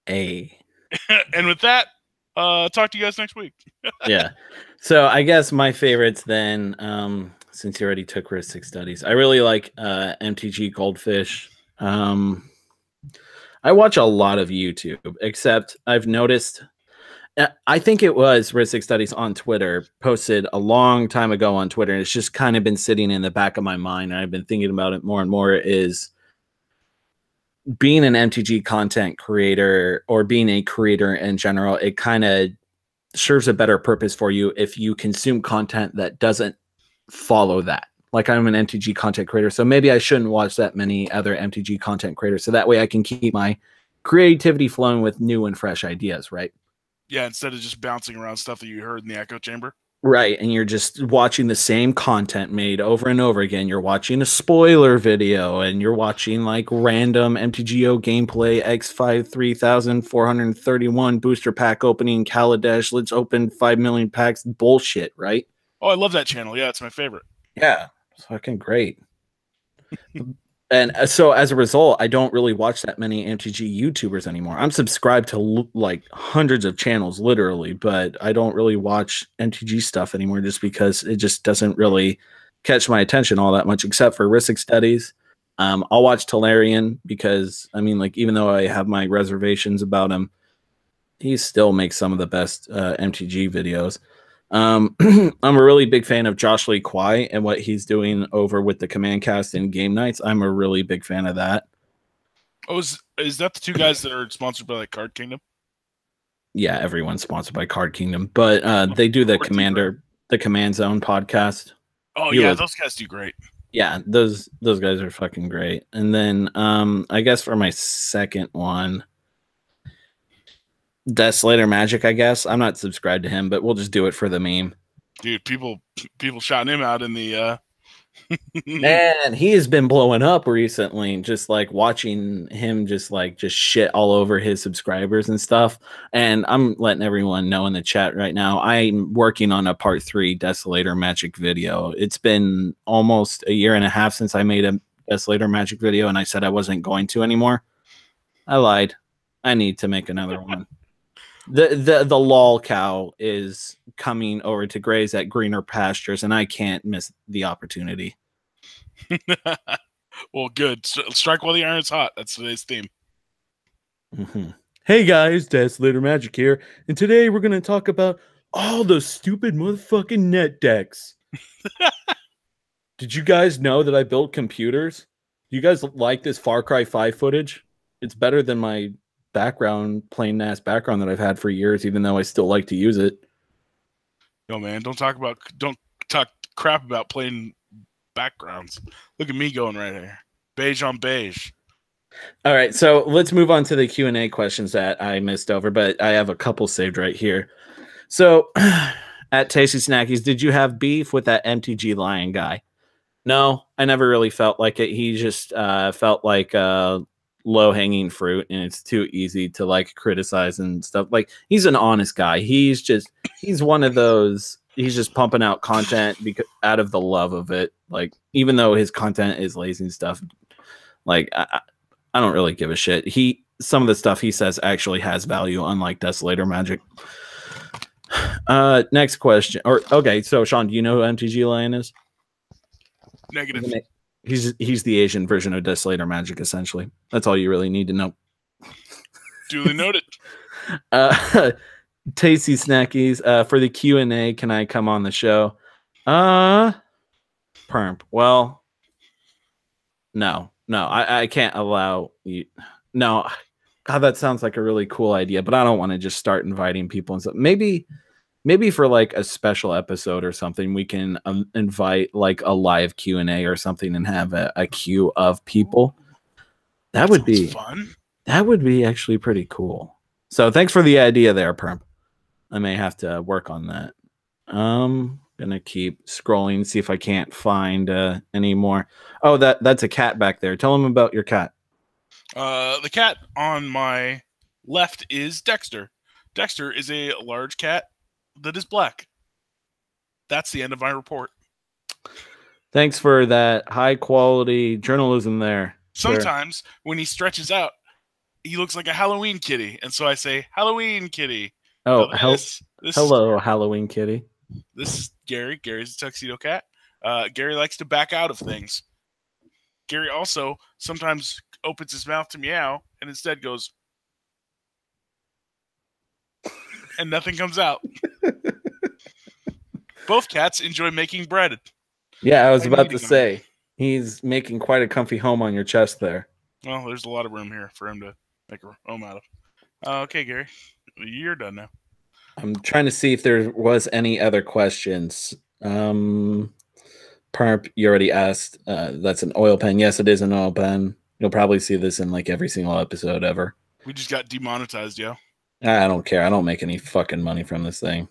Hey. And with that, talk to you guys next week. Yeah. So I guess my favorites then, since you already took Ristic Studies, I really like MTG Goldfish. I watch a lot of YouTube, except I've noticed, I think it was Ristic Studies on Twitter, posted a long time ago on Twitter, and it's just kind of been sitting in the back of my mind, and I've been thinking about it more and more, is being an MTG content creator or being a creator in general, it kind of serves a better purpose for you if you consume content that doesn't follow that. Like I'm an MTG content creator, so maybe I shouldn't watch that many other MTG content creators. So that way I can keep my creativity flowing with new and fresh ideas, right? Yeah, instead of just bouncing around stuff that you heard in the echo chamber. Right, and you're just watching the same content made over and over again. You're watching a spoiler video, and you're watching like random MTGO gameplay X5 3431 booster pack opening Kaladesh. Let's open 5 million packs bullshit, right? Oh, I love that channel. Yeah, it's my favorite. Yeah, it's fucking great. And so as a result, I don't really watch that many MTG YouTubers anymore. I'm subscribed to like hundreds of channels, literally, but I don't really watch MTG stuff anymore just because it just doesn't really catch my attention all that much, except for Ristic Studies. I'll watch Talarian because, I mean, like, even though I have my reservations about him, he still makes some of the best MTG videos. I'm a really big fan of Josh Lee Kwai and what he's doing over with the Command Cast and Game Nights. I'm a really big fan of that. Oh, is that the two guys that are sponsored by like Card Kingdom? Yeah, everyone's sponsored by Card Kingdom, but they do the Command Zone podcast. Oh yeah, those guys do great. Yeah, those guys are fucking great. And then I guess for my second one, Desolator Magic, I guess. I'm not subscribed to him, but we'll just do it for the meme. Dude, people shouting him out in the Man, he has been blowing up recently. Just like watching him just shit all over his subscribers and stuff. And I'm letting everyone know in the chat right now, I'm working on a part 3 Desolator Magic video. It's been almost a year and a half since I made a Desolator Magic video, and I said I wasn't going to anymore. I lied. I need to make another one. The lol cow is coming over to graze at greener pastures, and I can't miss the opportunity. Well, good. Strike while the iron's hot. That's today's theme. Mm-hmm. Hey guys, Desolator Magic here, and today we're gonna talk about all those stupid motherfucking net decks. Did you guys know that I built computers? Do you guys like this Far Cry 5 footage? It's better than my plain ass background that I've had for years, even though I still like to use it. No, man, don't talk crap about plain backgrounds. Look at me going right here. Beige on beige. All right, so let's move on to the Q&A questions that I missed over, but I have a couple saved right here. So, at Tasty Snackies, did you have beef with that MTG Lion guy? No, I never really felt like it. He just felt like low-hanging fruit, and it's too easy to like criticize and stuff. Like, he's an honest guy. He's one of those, he's just pumping out content because out of the love of it. Like, even though his content is lazy and stuff, like I don't really give a shit. Some of the stuff he says actually has value, unlike Desolator Magic. Next question. Okay, so Sean, do you know who MTG Lion is? Negative. He's the Asian version of Desolator Magic, essentially. That's all you really need to know. Duly noted. Tasty Snackies, for the Q&A, can I come on the show? Perp. Well, no, I can't allow you. No, God, that sounds like a really cool idea, but I don't want to just start inviting people and stuff. Maybe for like a special episode or something, we can invite like a live Q&A or something and have a queue of people. That would be fun. That would be actually pretty cool. So thanks for the idea there, Perp. I may have to work on that. Gonna keep scrolling, see if I can't find any more. Oh, that's a cat back there. Tell him about your cat. The cat on my left is Dexter. Dexter is a large cat that is black. That's the end of my report. Thanks for that high quality journalism there. Sometimes when he stretches out, he looks like a Halloween kitty, and so I say Halloween kitty. Oh, hello, Halloween kitty. This is Gary. Gary's a tuxedo cat. Gary likes to back out of things. Gary also sometimes opens his mouth to meow and instead goes, and nothing comes out. Both cats enjoy making bread. Yeah, I was about to say, he's making quite a comfy home on your chest there. Well, there's a lot of room here for him to make a home out of. Okay, Gary, you're done now. I'm trying to see if there was any other questions. Perp, you already asked. That's an oil pen. Yes, it is an oil pen. You'll probably see this in like every single episode ever. We just got demonetized, yo. I don't care. I don't make any fucking money from this thing.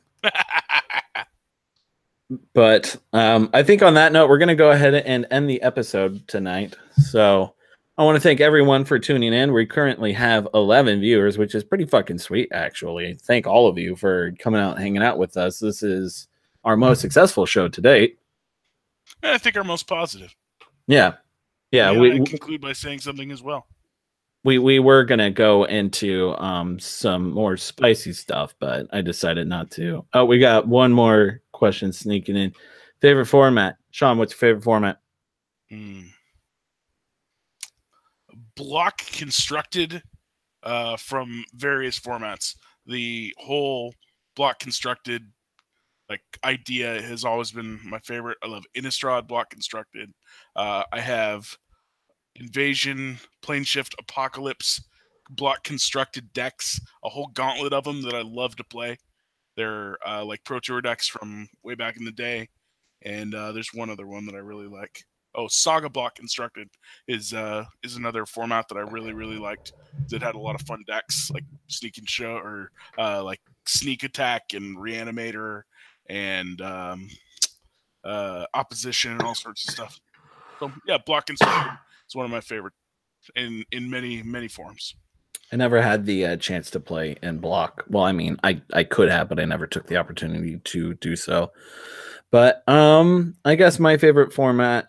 But I think on that note, we're going to go ahead and end the episode tonight. So I want to thank everyone for tuning in. We currently have 11 viewers, which is pretty fucking sweet, actually. Thank all of you for coming out and hanging out with us. This is our most successful show to date. And I think our most positive. Yeah. Yeah. I conclude by saying something as well. We were going to go into some more spicy stuff, but I decided not to. Oh, we got one more question sneaking in. Favorite format? Sean, what's your favorite format? Block constructed from various formats. The whole block constructed idea has always been my favorite. I love Innistrad block constructed. I have Invasion, Plane Shift, Apocalypse, block constructed decks, a whole gauntlet of them that I love to play. They're Pro Tour decks from way back in the day, and there's one other one that I really like. Oh, Saga block constructed is another format that I really liked. That had a lot of fun decks like Sneak and Show or Sneak Attack and Reanimator and Opposition and all sorts of stuff. So yeah, block constructed. It's one of my favorite in many forms. I never had the chance to play in block. Well, I mean, I could have, but I never took the opportunity to do so. But I guess my favorite format,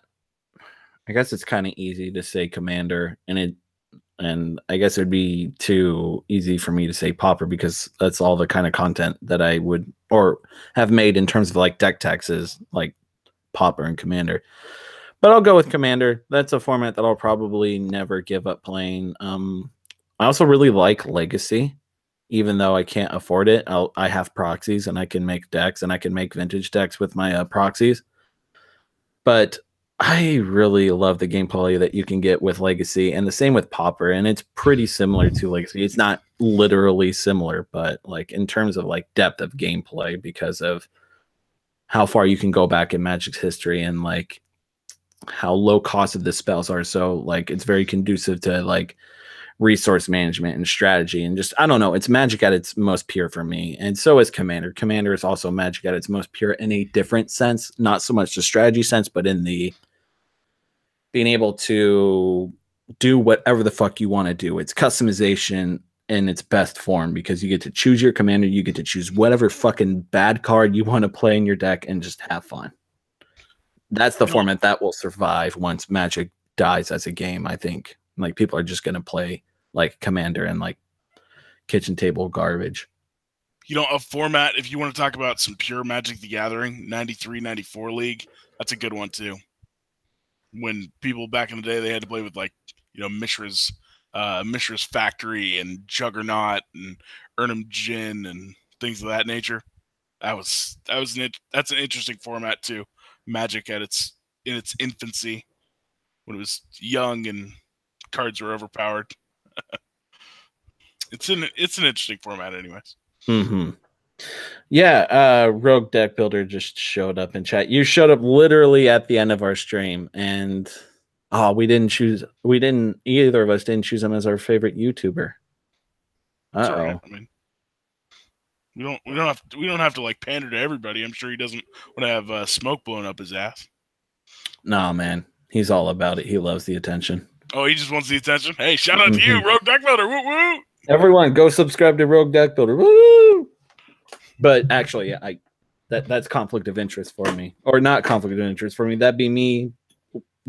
I guess it's kind of easy to say Commander, and I guess it'd be too easy for me to say Pauper because that's all the kind of content that I would or have made in terms of deck taxes, like Pauper and Commander. But I'll go with Commander. That's a format that I'll probably never give up playing. I also really like Legacy, even though I can't afford it. I have proxies, and I can make decks, and I can make vintage decks with my proxies. But I really love the gameplay that you can get with Legacy, and the same with Pauper, and it's pretty similar to Legacy. It's not literally similar, but in terms of depth of gameplay, because of how far you can go back in Magic's history and how low cost of the spells are. So it's very conducive to resource management and strategy, and just, I don't know, it's Magic at its most pure for me. And so is Commander. Commander is also Magic at its most pure in a different sense, not so much the strategy sense, but in the being able to do whatever the fuck you want to do. It's customization in its best form because you get to choose your commander, you get to choose whatever fucking bad card you want to play in your deck and just have fun. That's the format that will survive once Magic dies as a game. I think people are just going to play Commander and kitchen table garbage. A format, if you want to talk about some pure Magic the Gathering, 93, 94 League, that's a good one too. When people back in the day, they had to play with Mishra's Factory and Juggernaut and Urnham Jin and things of that nature. That's an interesting format too. Magic in its infancy, when it was young and cards were overpowered. It's an interesting format, anyways. Mm-hmm. Yeah, Rogue Deck Builder just showed up in chat. You showed up literally at the end of our stream, and either of us didn't choose him as our favorite YouTuber. Right. I mean, we don't have to pander to everybody. I'm sure he doesn't want to have smoke blown up his ass. No, man, he's all about it. He loves the attention. Oh, he just wants the attention. Hey, shout out to you, Rogue Deck Builder. Woo woo! Everyone, go subscribe to Rogue Deck Builder. Woo! But actually, yeah, that's conflict of interest for me, or not conflict of interest for me. That'd be me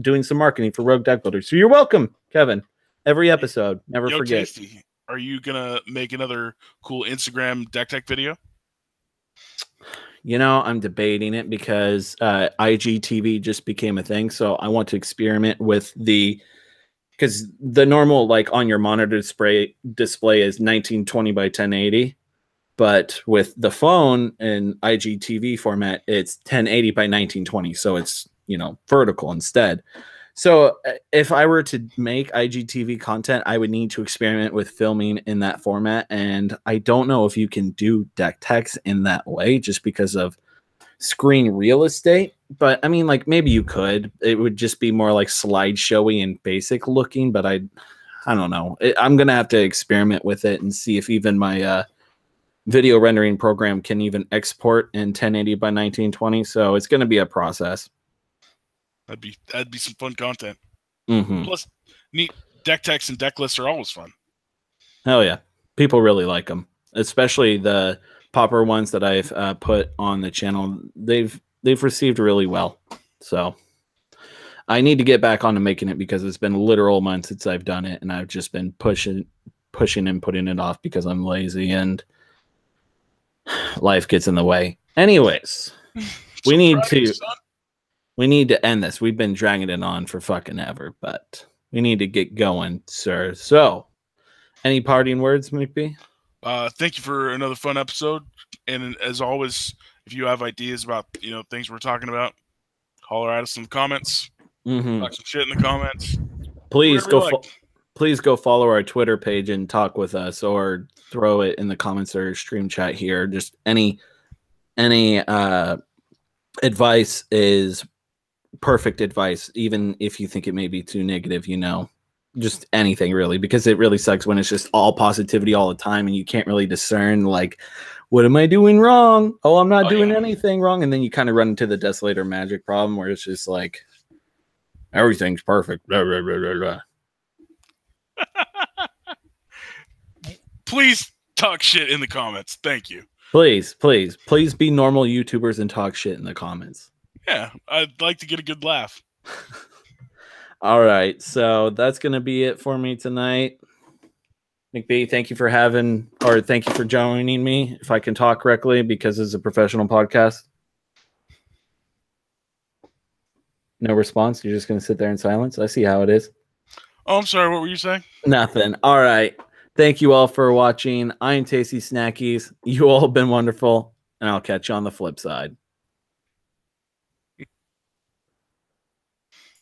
doing some marketing for Rogue Deck Builder. So you're welcome, Kevin. Every episode, never forget. Tasty. Are you gonna make another cool Instagram deck tech video? I'm debating it because IGTV just became a thing. So I want to experiment with because the normal on your monitor display is 1920 by 1080. But with the phone and IGTV format, it's 1080 by 1920. So it's, vertical instead. So if I were to make IGTV content, I would need to experiment with filming in that format. And I don't know if you can do deck text in that way just because of screen real estate. But I mean, maybe you could. It would just be more slideshowy and basic looking. But I don't know. I'm going to have to experiment with it and see if even my video rendering program can even export in 1080 by 1920. So it's going to be a process. That'd be some fun content. Mm-hmm. Plus, neat deck techs and deck lists are always fun. Hell yeah. People really like them, especially the popper ones that I've put on the channel. They've received really well. So I need to get back onto making it because it's been literal months since I've done it, and I've just been pushing and putting it off because I'm lazy and life gets in the way. Anyways, we need to end this. We've been dragging it on for fucking ever, but we need to get going, sir. So, any parting words, McBee? Thank you for another fun episode. And as always, if you have ideas about things we're talking about, holler at us in the comments. Talk some shit in the comments. Please go follow our Twitter page and talk with us, or throw it in the comments or stream chat here. Just any advice is perfect advice, even if you think it may be too negative, just anything really, because it really sucks when it's just all positivity all the time and you can't really discern, like, what am I doing wrong? Oh, I'm not doing anything wrong. And then you kind of run into the Desolator magic problem where it's just like, everything's perfect. Blah, blah, blah, blah, blah. Please talk shit in the comments. Thank you. Please be normal YouTubers and talk shit in the comments. Yeah, I'd like to get a good laugh. All right, so that's going to be it for me tonight. McBee, thank you for joining me, if I can talk correctly, because it's a professional podcast. No response? You're just going to sit there in silence? I see how it is. Oh, I'm sorry. What were you saying? Nothing. All right. Thank you all for watching. I'm Tasty Snackies. You all have been wonderful, and I'll catch you on the flip side.